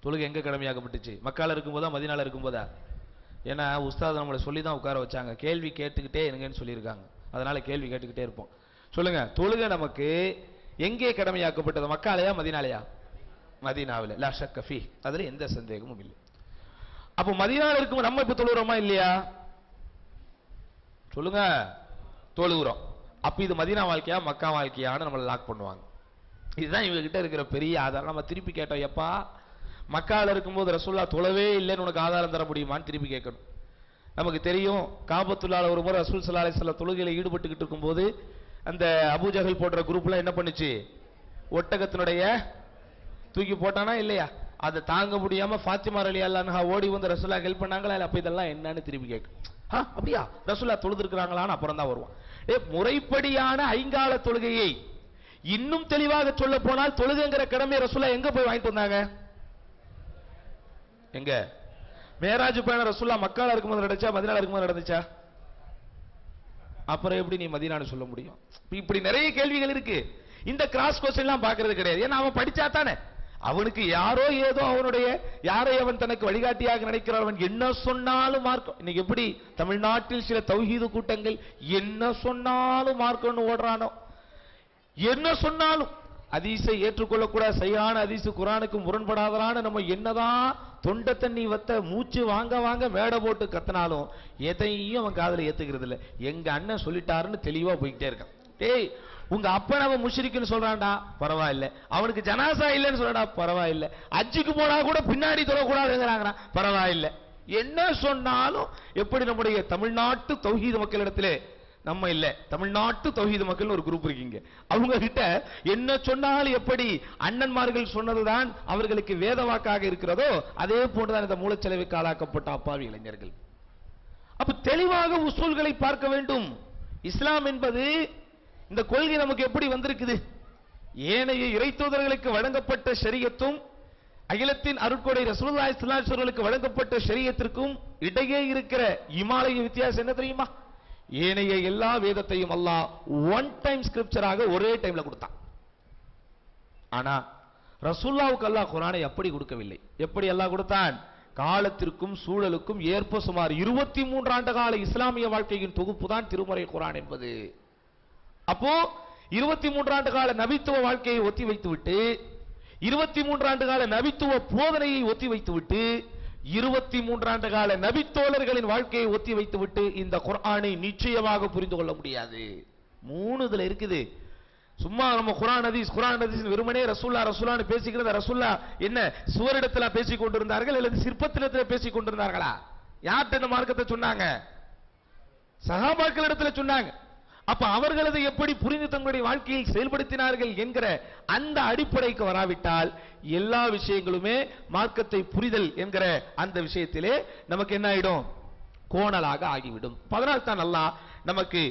தொழுகை எங்க கடமையாக்கப்பட்டுச்சு? மக்கால இருக்கும்போதா மதீனால இருக்கும்போதா? ஏன்னா உஸ்தாத் நம்மளை சொல்லி தான் உட்கார வச்சாங்க, கேள்வி கேட்டுக்கிட்டே இருங்கன்னு சொல்லியிருக்காங்க. அதனால கேள்வி கேட்டுக்கிட்டே இருப்போம். சொல்லுங்க, தொழுகை நமக்கு எங்கே கடமையாக்கப்பட்டது? மக்காலையா மதீனாலையா? மதீனாவில். லா ஷக்க ஃபீ, அதுல எந்த சந்தேகமும் இல்லை. அப்போ மதீனால இருக்கும் நம்ம இப்ப தொழுகிறோமா இல்லையா? சொல்லுங்க, தொழுகிறோம். அப்ப இது மதீனா வாழ்க்கையா மக்கா வாழ்க்கையான்னு நம்மளை லாக் பண்ணுவாங்க. இதுதான் இவங்க கிட்ட இருக்கிற பெரிய ஆதாரம். நம்ம திருப்பி கேட்டோம், எப்பா மக்கால இருக்கும்போது ரசூலுல்லாஹ் தொழவே இல்லைன்னு உனக்கு ஆதாரம் தர முடியுமான்னு திருப்பி கேட்கணும். நமக்கு தெரியும், காபத்துல்லாஹ்ல ஒரு முறை ரசூல் ஸல்லல்லாஹு அலைஹி வஸல்லம் தொழுகையில ஈடுபட்டுக்கிட்டு இருக்கும்போது அந்த அபூஜஹல் போன்ற குரூப்ல என்ன பண்ணுச்சு? ஒட்டகத்தினுடைய தூக்கி போட்டானா இல்லையா? அதை தாங்க முடியாம ஃபாத்திமா ரலியல்லாஹு அன்ஹா ஓடி வந்து ரசூலுல்லாஹ் ஹெல்ப் பண்ணாங்களா? அப்ப இதெல்லாம் என்னன்னு திருப்பி கேட்கும். அப்படியா ரசூலுல்லாஹ் தொழுதிருக்கிறாங்களான்னு அப்புறம் தான் வருவான். முறைப்படியான ஐங்கால தொழுகையை இன்னும் தெளிவாக சொல்ல போனால் தொழுகைங்கிற கடமை ரசூலுல்லாஹ் எங்க போய் வாங்கிட்டு வந்தாங்க? எங்க? மேராஜ் பயணம் ரசூலுல்லாஹ் மக்கால இருக்கும்போது நடந்துச்சா மதீனால இருக்கும்போது நடந்துச்சா? அப்புறம் எப்படி நீ மதீனான்னு சொல்ல முடியும்? இப்படி நிறைய கேள்விகள் இருக்கு. இந்த கிராஸ் கொஸ்டின் எல்லாம் பாக்குறது கிடையாது. ஏன்னா அவன் படிச்சா தானே, அவனுக்கு யாரோ ஏதோ அவனுடைய யாரை அவன் தனக்கு வழிகாட்டியாக நினைக்கிறான், அவன் என்ன சொன்னாலும் மார்க்கம். இன்னைக்கு எப்படி தமிழ்நாட்டில் சில தௌஹீது கூட்டங்கள் என்ன சொன்னாலும் மார்க்கம்னு ஓடுறானோ, என்ன சொன்னாலும் ஹதீஸை ஏற்றுக்கொள்ளக்கூடாது, சரியான ஹதீஸ் குர்ஆனுக்கு முரண்படாதரான நம்ம என்னதான் தொண்டை தண்ணி வத்த மூச்சு வாங்க வாங்க மேடை போட்டு கத்தினாலும் எதையும் அவன் காதுல ஏத்துக்கிறது இல்லை. எங்க அண்ணன் சொல்லிட்டாருன்னு தெளிவா போய்கிட்டே இருக்கான். டேய், உங்க அப்பன் அவன் முஷ்ரிக்குன்னு சொல்றான்டா, பரவாயில்ல. அவனுக்கு ஜனாசா இல்லைன்னு சொல்றா, பரவாயில்ல. அஜிக்கு போனா கூட பின்னாடி தொழக்கூடாதுங்கிறாங்க, பரவாயில்ல. என்ன சொன்னாலும் எப்படி நம்முடைய தமிழ்நாட்டு தௌஹீது மக்களிடத்திலே நம்ம இல்ல, தமிழ்நாட்டு தௌஹீது மக்கள் ஒரு குரூப் இருக்கீங்க, அவங்க கிட்ட என்ன சொன்னாலும் எப்படி அண்ணன்மார்கள் சொன்னதுதான் அவர்களுக்கு வேத வாக்காக இருக்கிறதோ அதே போன்றுதான் இந்த மூலச்செலவுக்கு ஆளாக்கப்பட்ட அப்பாவி இளைஞர்கள். அப்ப தெளிவாக உசூல்களை பார்க்க வேண்டும். இஸ்லாம் என்பது இந்த கொள்கை நமக்கு எப்படி வந்திருக்குது? ஏனைய இறைத்தூதர்களுக்கு வழங்கப்பட்ட ஷரியத்தும் அகிலத்தின் அருட்கொடை ரசூலுல்லாஹி ஸல்லல்லாஹு அலைஹி வஸல்லம் வழங்கப்பட்ட ஷரியத்திற்கும் இடையே இருக்கிற இமாலய வித்தியாசம் என்ன தெரியுமா? ஏனைய எல்லா வேதத்தையும் அல்லாஹ் ஒன் டைம் ஸ்கிரிப்சராக ஒரே டைம்ல கொடுத்தான். ஆனா ரசூலுல்லாஹ்வுக்கு அல்லாஹ் குர்ஆனை அப்படி கொடுக்கவில்லை. எப்படி அல்லாஹ் கொடுத்தான்? காலத்திற்கும் சூழலுக்கும் ஏற்ப சுமார் 23 ஆண்டு கால இஸ்லாமிய வாழ்க்கையின் தொகுப்பு தான் திருமறை குர்ஆன் என்பது. அப்போ 23 ஆண்டு கால நபித்துவ வாழ்க்கையை ஒத்தி வைத்துவிட்டு 23 ஆண்டு கால நபித்துவ போதனையை ஒத்தி வைத்துவிட்டு 23 ஆண்டு கால நபித்தோழர்களின் வாழ்க்கையை ஒத்தி வைத்துவிட்டு இந்த குர்ஆனை நிச்சயமாக புரிந்து கொள்ள முடியாது. 3 இதுல இருக்குது. சும்மா நம்ம குர்ஆன் ஹதீஸ் வெறுமனே ரசூலுல்லாஹ்னு பேசிக்கிறத ரசூலுல்லாஹ் என்ன சுவரிடத்துல பேசிக் கொண்டிருந்தார்கள் அல்லது சிற்பத்திடத்துல பேசிக் கொண்டிருந்தார்களா? யார்கிட்ட இந்த மார்க்கத்தை சொன்னாங்க? சஹாபாக்களிடத்துல சொன்னாங்க. அப்ப அவர்களது எப்படி புரிந்து தங்களுடைய வாழ்க்கையில் செயல்படுத்தினார்கள் என்கிற அந்த அடிப்படைக்கு வராவிட்டால் எல்லா விஷயங்களுமே மார்க்கத்தை புரிதல் என்கிற அந்த விஷயத்திலே நமக்கு என்ன ஆயிடும்? கோணலாக ஆகிவிடும். அதனால் தான் அல்லாஹ் நமக்கு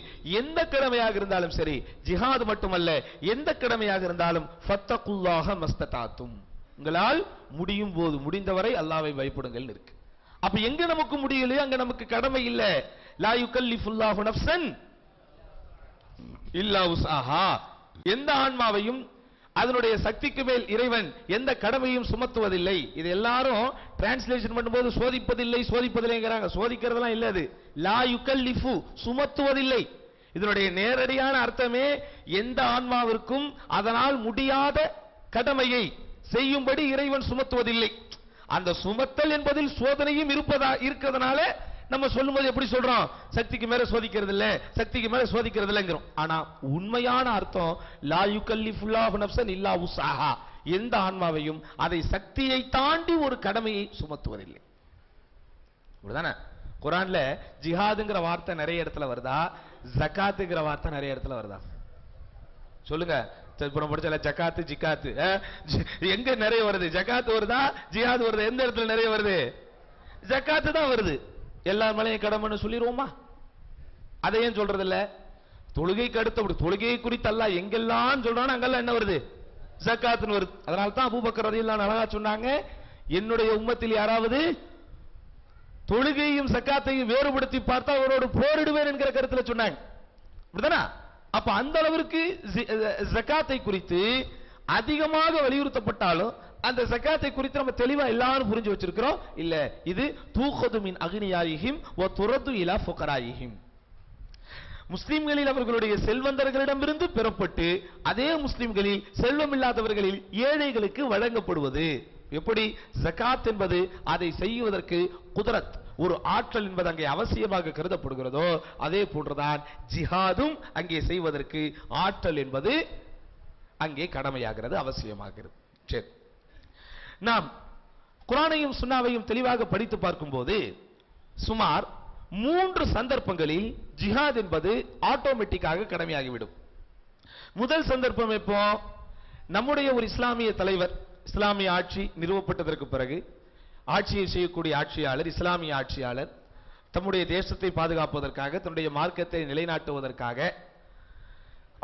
எந்த கடமையாக இருந்தாலும் சரி, ஜிஹாத் மட்டுமல்ல எந்த கடமையாக இருந்தாலும் ஃபத்தகுல்லாஹ மஸ்ததாத்தும், உங்களால் முடியும் போது முடிந்தவரை அல்லாஹ்வை பயப்படுங்கள் இருக்கு. அப்ப எங்க நமக்கு முடியலையோ அங்க நமக்கு கடமை இல்ல. லா யுகல்லிஃபுல்லாஹு நஃப்ஸன் இல்லா உஸ்ஆஹா, எந்த ஆன்மாவையும் அதனுடைய சக்திக்கு மேல் இறைவன் எந்த கடமையும் சுமத்துவதில்லை. இது எல்லாரும் டிரான்ஸ்லேஷன் பண்ணும்போது சோதிப்பதில்லைங்கிறாங்க. சோதிக்கிறதெல்லாம் இல்ல. அது லா யுகல்லிஃபு, சுமத்துவதில்லை. இதனுடைய நேரடியான அர்த்தமே எந்த ஆன்மாவிற்கும் அதனால் முடியாத கடமையை செய்யும்படி இறைவன் சுமத்துவதில்லை. அந்த சுமத்தல் என்பதில் சோதனையும் இருக்கிறதுனால நம்ம சொல்லும்போது எப்படி சொல்றோம்? சக்திக்கு மேல சோதிக்கிறது இல்ல, சக்திக்கு மேல சோதிக்கிறது இல்லங்கிறோம். ஆனா உண்மையான அர்த்தம் லா யுகல்லிஃபுல்லாஹு நஃப்ஸன் இல்லா உஸ்ஆஹா, எந்த ஆன்மாவையும் அதை சக்தியை தாண்டி ஒரு கடமையை சுமத்துவதில்லை. அப்படிதானே? குர்ஆன்ல ஜிஹாதுங்கிற வார்த்தை நிறைய இடத்துல வருதா? ஜகாத்துங்கிற வார்த்தை நிறைய இடத்துல வருதா? சொல்லுங்க. படிச்சல ஜகாத்து ஜிகாத்து எங்க நிறைய வருது? ஜகாத்து வருதா, ஜிஹாது வருது? எந்த இடத்துல நிறைய வருது? ஜகாத்து தான் வருது. எல்லா மேலையும் கடமைன்னு சொல்லிடுவோமா? அதை ஏன் சொல்றது இல்ல? தொழுகைக்கு அடுத்த தொழுகையை குறித்து அல்லாஹ் எங்கெல்லாம் சொல்றானோ அங்கெல்லாம் என்ன வருது? ஜகாத்னு வருது. அதனால தான் அபூபக்கர் ரலியல்லாஹு அன்ஹு அழகா சொன்னாங்க, என்னுடைய உம்மத்தில் யாராவது தொழுகையும் ஜகாத்தையும் வேறுபடுத்தி பார்த்தா அவரோடு போரிடுவேன் என்கிற கருத்துல சொன்னாங்க. அப்படிதானா? அப்ப அந்த அளவிற்கு ஜகாத்தை குறித்து அதிகமாக வலியுறுத்தப்பட்டாலும் அந்த ஜகாத்தை குறித்து நம்ம தெளிவா எல்லாரும் புரிஞ்சு வச்சிருக்கிறோம் இல்ல. இது தூഖது மின் அக்னியாயிஹிம் வ துரது இலா ஃபுகராயிஹிம், முஸ்லிம்களில் அவர்களுடைய செல்வந்தர்களிடமிருந்து பெறப்பட்டு அதே முஸ்லிம்களில் செல்வமில்லாதவர்களில் ஏழைகளுக்கு வழங்கப்படுவது. எப்படி? ஜகாத் என்பது அதை செய்வதற்கு குதரத், ஒரு ஆற்றல் என்பது அங்கே அவசியமாக கருதப்படுகிறதோ அதே போன்றுதான் ஜிஹாதும் அங்கே செய்வதற்கு ஆற்றல் என்பது அங்கே கடமையாகிறது, அவசியமாகிறது. சரி, நாம் குர்ஆனையும் சுன்னாவையும் தெளிவாக படித்து பார்க்கும்போது சுமார் 3 சந்தர்ப்பங்களில் ஜிஹாத் என்பது ஆட்டோமேட்டிக்காக கடமையாகிவிடும். முதல் சந்தர்ப்பம் எப்போ? நம்முடைய ஒரு இஸ்லாமிய தலைவர், இஸ்லாமிய ஆட்சி நிறுவப்பட்டதற்கு பிறகு ஆட்சியை செய்யக்கூடிய ஆட்சியாளர், இஸ்லாமிய ஆட்சியாளர் தம்முடைய தேசத்தை பாதுகாப்பதற்காக, தன்னுடைய மார்க்கத்தை நிலைநாட்டுவதற்காக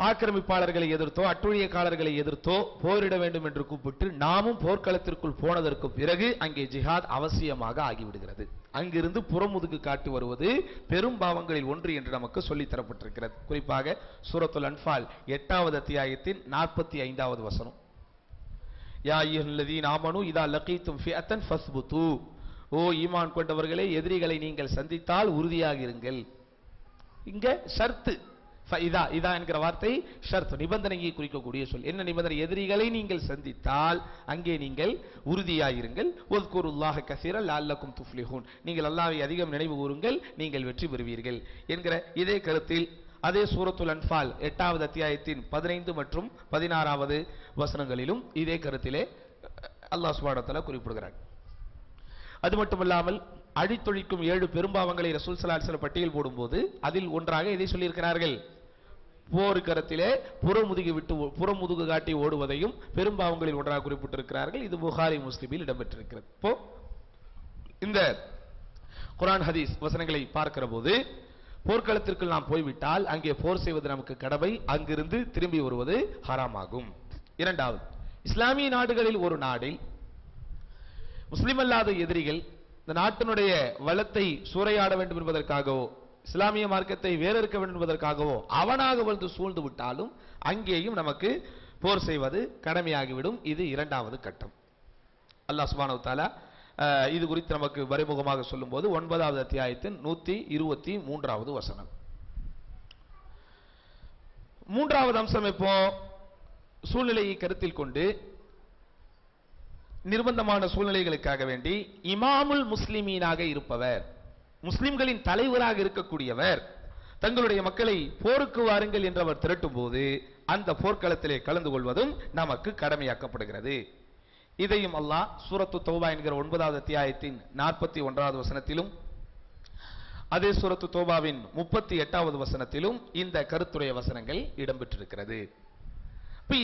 ஆக்கிரமிப்பாளர்களை எதிர்த்தோ அட்டுழியக்காரர்களை எதிர்த்தோ போரிட வேண்டும் என்று கூப்பிட்டு நாமும் போர்க்களத்திற்குள் போனதற்கு பிறகு அங்கே ஜிஹாத் அவசியமாக ஆகிவிடுகிறது. அங்கிருந்து புறமுதுகு காட்டி வருவது பெரும் பாவங்களில் ஒன்று என்று நமக்கு சொல்லித் தரப்பட்டிருக்கிறது. குறிப்பாக சூரத்துல் அன்ஃபால் 8வது அத்தியாயத்தின் 45வது வசனம், யா அய்யுஹல்லதீன ஆமனூ இதா லகீதும் ஃபிஅத்தன் ஃபஸ்புது, ஓ ஈமான் கொண்டவர்களே, எதிரிகளை நீங்கள் சந்தித்தால் உறுதியாக இருங்கள். இங்க ஷர்த், இதா என்கிற வார்த்தை ஷர்த், நிபந்தனையை குறிக்கக்கூடிய சொல். என்ன நிபந்தனை? எதிரிகளை நீங்கள் சந்தித்தால் அங்கே நீங்கள் உறுதியாயிருங்கள். வஸ்குருல்லாஹ கஸீரன் லஅல்லகும் துஃப்லிஹூன், நீங்கள் அல்லாஹ்வை அதிகம் நினைவு கூறுங்கள், நீங்கள் வெற்றி பெறுவீர்கள் என்கிற இதே கருத்தில் அதே சூரத்துல் அன்ஃபால் 8வது அத்தியாயத்தின் 15 மற்றும் 16வது வசனங்களிலும் இதே கருத்திலே அல்லாஹ் சுப்ஹானஹு வ தஆலா குறிப்பிடுகிறார். அது மட்டுமல்லாமல் அழித்தொழிக்கும் 7 பெரும்பாவங்களை ரசூல் ஸல்லல்லாஹு அலைஹி வஸல்லம் பட்டியல் போடும்போது அதில் ஒன்றாக இதை சொல்லியிருக்கிறார்கள். போர்க்களத்திலே புறமுதுகு காட்டி ஓடுவதையும் பெரும்பாவங்களில் ஒன்றாக குறிப்பிட்டிருக்கிறார்கள். இது புகாரி முஸ்லிமில் இடம்பெற்றிருக்கிறது. இப்போ இந்த குர்ஆன் ஹதீஸ் வசனங்களை பார்க்கிற போது போர்க்களத்திற்கு நாம் போய்விட்டால் அங்கே போர் செய்வது நமக்கு கடமை, அங்கிருந்து திரும்பி வருவது ஹராமாகும். இரண்டாவது, இஸ்லாமிய நாடுகளில் ஒரு நாடில் முஸ்லிம் அல்லாத எதிரிகள் இந்த நாட்டினுடைய வளத்தை சூறையாட வேண்டும் என்பதற்காகவோ இஸ்லாமிய மார்க்கத்தை வேறறுக்க வேண்டும் என்பதற்காகவோ அவனாக வந்து சூழ்ந்து விட்டாலும் அங்கேயும் நமக்கு போர் செய்வது கடமையாகிவிடும். இது இரண்டாவது கட்டம். அல்லாஹ் சுப்ஹானஹு வ தஆலா இது குறித்து நமக்கு மறைமுகமாக சொல்லும்போது 9வது அத்தியாயத்தின் 123வது வசனம். மூன்றாவது அம்சம் எப்போ? சூழ்நிலையை கருத்தில் கொண்டு நிர்பந்தமான சூழ்நிலைகளுக்காக வேண்டி இமாமுல் முஸ்லிமீனாக இருப்பவர், முஸ்லிம்களின் தலைவராக இருக்கக்கூடியவர் தங்களுடைய மக்களை போருக்கு வாருங்கள் என்று அவர் திரட்டும் போது அந்த போர்க்களத்திலே கலந்து கொள்வதும் நமக்கு கடமையாக்கப்படுகிறது. இதையும் அல்லாஹ் சூரத்து தௌபா என்கிற 9வது அத்தியாயத்தின் 41வது வசனத்திலும் அதே சூரத்து தௌபாவின் 38வது வசனத்திலும் இந்த கருத்துடைய வசனங்கள் இடம்பெற்றிருக்கிறது.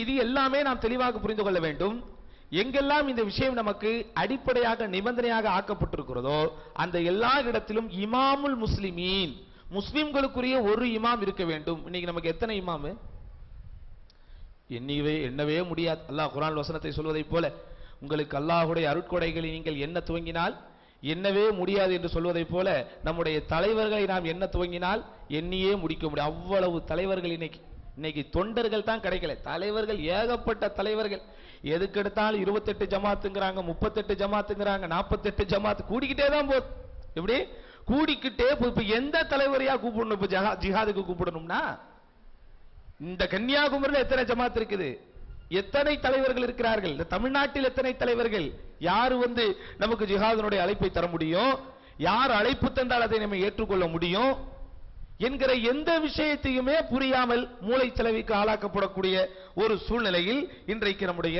இது எல்லாமே நாம் தெளிவாக புரிந்து கொள்ள வேண்டும். எங்கெல்லாம் இந்த விஷயம் நமக்கு அடிப்படையாக நிபந்தனையாக ஆக்கப்பட்டிருக்கிறதோ அந்த எல்லா இடத்திலும் இமாமுல் முஸ்லிமீன், முஸ்லிம்களுக்குரிய ஒரு இமாம் இருக்க வேண்டும். இன்னைக்கு நமக்கு எத்தனை இமாம்? எண்ணவே முடியாது. அல்லாஹ் குர்ஆன் வசனத்தை சொல்வதை போல, உங்களுக்கு அல்லாஹ்வுடைய அருட்கொடைகளை நீங்கள் எண்ண துவங்கினால் எண்ணவே முடியாது என்று சொல்வதை போல, நம்முடைய தலைவர்களை நாம் எண்ண துவங்கினால் எண்ணியே முடிக்க முடியும். அவ்வளவு தலைவர்கள் இன்னைக்கு தொண்டர்கள் தான் கிடைக்கல. தலைவர்கள் ஏகப்பட்ட தலைவர்கள், எதுக்கெடுத்தாலும் 28 ஜமாத்துங்கிறாங்க, 38 ஜமாத்துங்கிறாங்க, 48 ஜமாத்து கூடிக்கிட்டே தான் போகுது. எப்படி கூடிக்கிட்டே இப்ப எந்த தலைவரையா கூப்பிடணும்? இப்ப ஜிஹாதுக்கு கூப்பிடணும்னா இந்த கன்னியாகுமரியில் எத்தனை ஜமாத் இருக்குது? எத்தனை தலைவர்கள் இருக்கிறார்கள்? இந்த தமிழ்நாட்டில் எத்தனை தலைவர்கள்? யார் வந்து நமக்கு ஜிஹாதினுடைய அழைப்பை தர முடியும்? யார் அழைப்பு தந்தால் அதை நம்ம ஏற்றுக்கொள்ள முடியும் என்கிற எந்த விஷயத்தையுமே புரியாமல் மூளை செலவிற்கு ஆளாக்கப்படக்கூடிய ஒரு சூழ்நிலையில் இன்றைக்கு நம்முடைய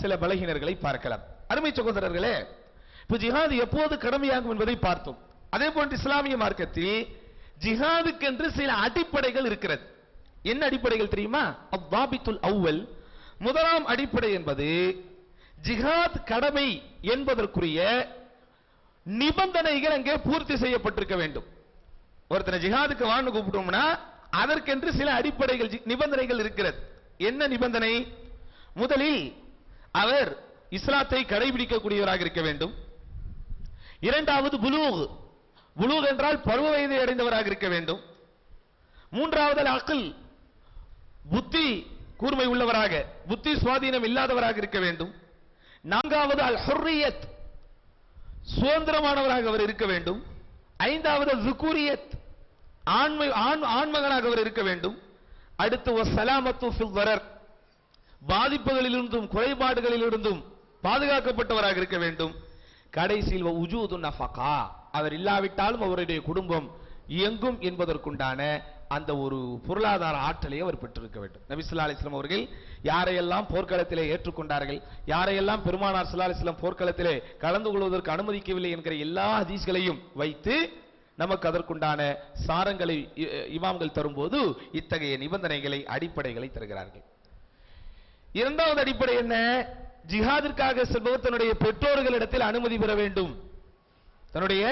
சில பலகீனர்களை பார்க்கலாம். அருமை சகோதரர்களே, இப்ப ஜிஹாது எப்போது கடமையாகும் என்பதை பார்த்தோம். அதே போன்று இஸ்லாமிய மார்க்கத்தில் ஜிஹாதுக்கென்று சில அடிப்படைகள் இருக்கிறது. என்ன அடிப்படைகள் தெரியுமா? அவ்வாபித்துல் அவ்வல், முதலாம் அடிப்படை என்பது ஜிஹாத் கடமை என்பதற்குரிய நிபந்தனைகள் அங்கே பூர்த்தி செய்யப்பட்டிருக்க வேண்டும். ஒருத்தனை ஜிஹாதுக்கு வான்னு கூப்பிட்டோம்னா அதற்கென்று சில அடிப்படைகள் நிபந்தனைகள் இருக்கிறது. என்ன நிபந்தனை? முதலில் அவர் இஸ்லாத்தை கடைபிடிக்கக்கூடியவராக இருக்க வேண்டும். இரண்டாவது புலூக், புலூக் என்றால் பருவ வயதை அடைந்தவராக இருக்க வேண்டும். மூன்றாவது அக்ல், புத்தி கூர்மை உள்ளவராக, புத்தி சுவாதீனம் இல்லாதவராக இருக்க வேண்டும். நான்காவது அல் ஹுர்ரியத், சுதந்திரமானவராக அவர் இருக்க வேண்டும். ஐந்தாவது ஜுகூரியத், ஆண்மகனாக அவர் இருக்க வேண்டும். அடுத்து வஸலாமத்து ஃபில் வரர், பாதிப்புகளிலிருந்தும் குறைபாடுகளிலிருந்தும் பாதுகாக்கப்பட்டவராக இருக்க வேண்டும். கடைசியில் உஜூது நஃபகா, அவர் இல்லாவிட்டாலும் அவருடைய குடும்பம் இயங்கும் என்பதற்குண்டான அந்த ஒரு பொருளாதார ஆற்றலை அவர் பெற்றிருக்க வேண்டும். நபி ஸல்லல்லாஹு அலைஹி வஸல்லம் அவர்கள் யாரையெல்லாம் போர்க்களத்திலே ஏற்றுக்கொண்டார்கள், யாரையெல்லாம் பெருமானார் ஸல்லல்லாஹு அலைஹி வஸல்லம் போர்க்களத்திலே கலந்து கொள்வதற்கு அனுமதிக்கவில்லை என்கிற எல்லா ஹதீஸ்களையும் வைத்து நமக்கு அதற்குண்டான சாரங்களை இமாம்கள் தரும்போது இத்தகைய நிபந்தனைகளை அடிப்படைகளை தருகிறார்கள். இரண்டாவது அடிப்படை என்ன? ஜிஹாதிற்காக செல்பவர் தன்னுடைய பெற்றோர்களிடத்தில் அனுமதி பெற வேண்டும். தன்னுடைய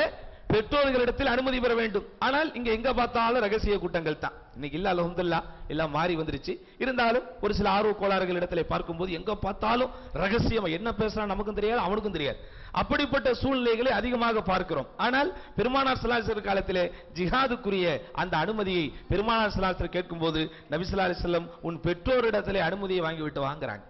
பெற்றோர்களிடத்தில் அனுமதி பெற வேண்டும். ஆனால் இங்க எங்க பார்த்தாலும் ரகசிய கூட்டங்கள் தான். இன்னைக்கு இல்ல, அல்ஹம்துலில்லாஹ் எல்லாம் மாறி வந்துருச்சு. இருந்தாலும் ஒரு சில ஆர்வ கோளாறுகள் இடத்துல பார்க்கும்போது எங்க பார்த்தாலும் ரகசியமா என்ன பேசுறான் நமக்கும் தெரியாது, அவனுக்கும் தெரியாது. அப்படிப்பட்ட சூழ்நிலைகளை அதிகமாக பார்க்கிறோம். ஆனால் பெருமானார் ஸல்லல்லாஹு அலைஹி வஸல்லம் காலத்திலே ஜிஹாதுக்குரிய அந்த அனுமதியை பெருமானார் ஸல்லல்லாஹு அலைஹி வஸல்லம் கேட்கும்போது நபி ஸல்லல்லாஹு அலைஹி வஸல்லம் உன் பெற்றோரிடத்திலே அனுமதியை வாங்கிவிட்டு வாங்குறாங்க.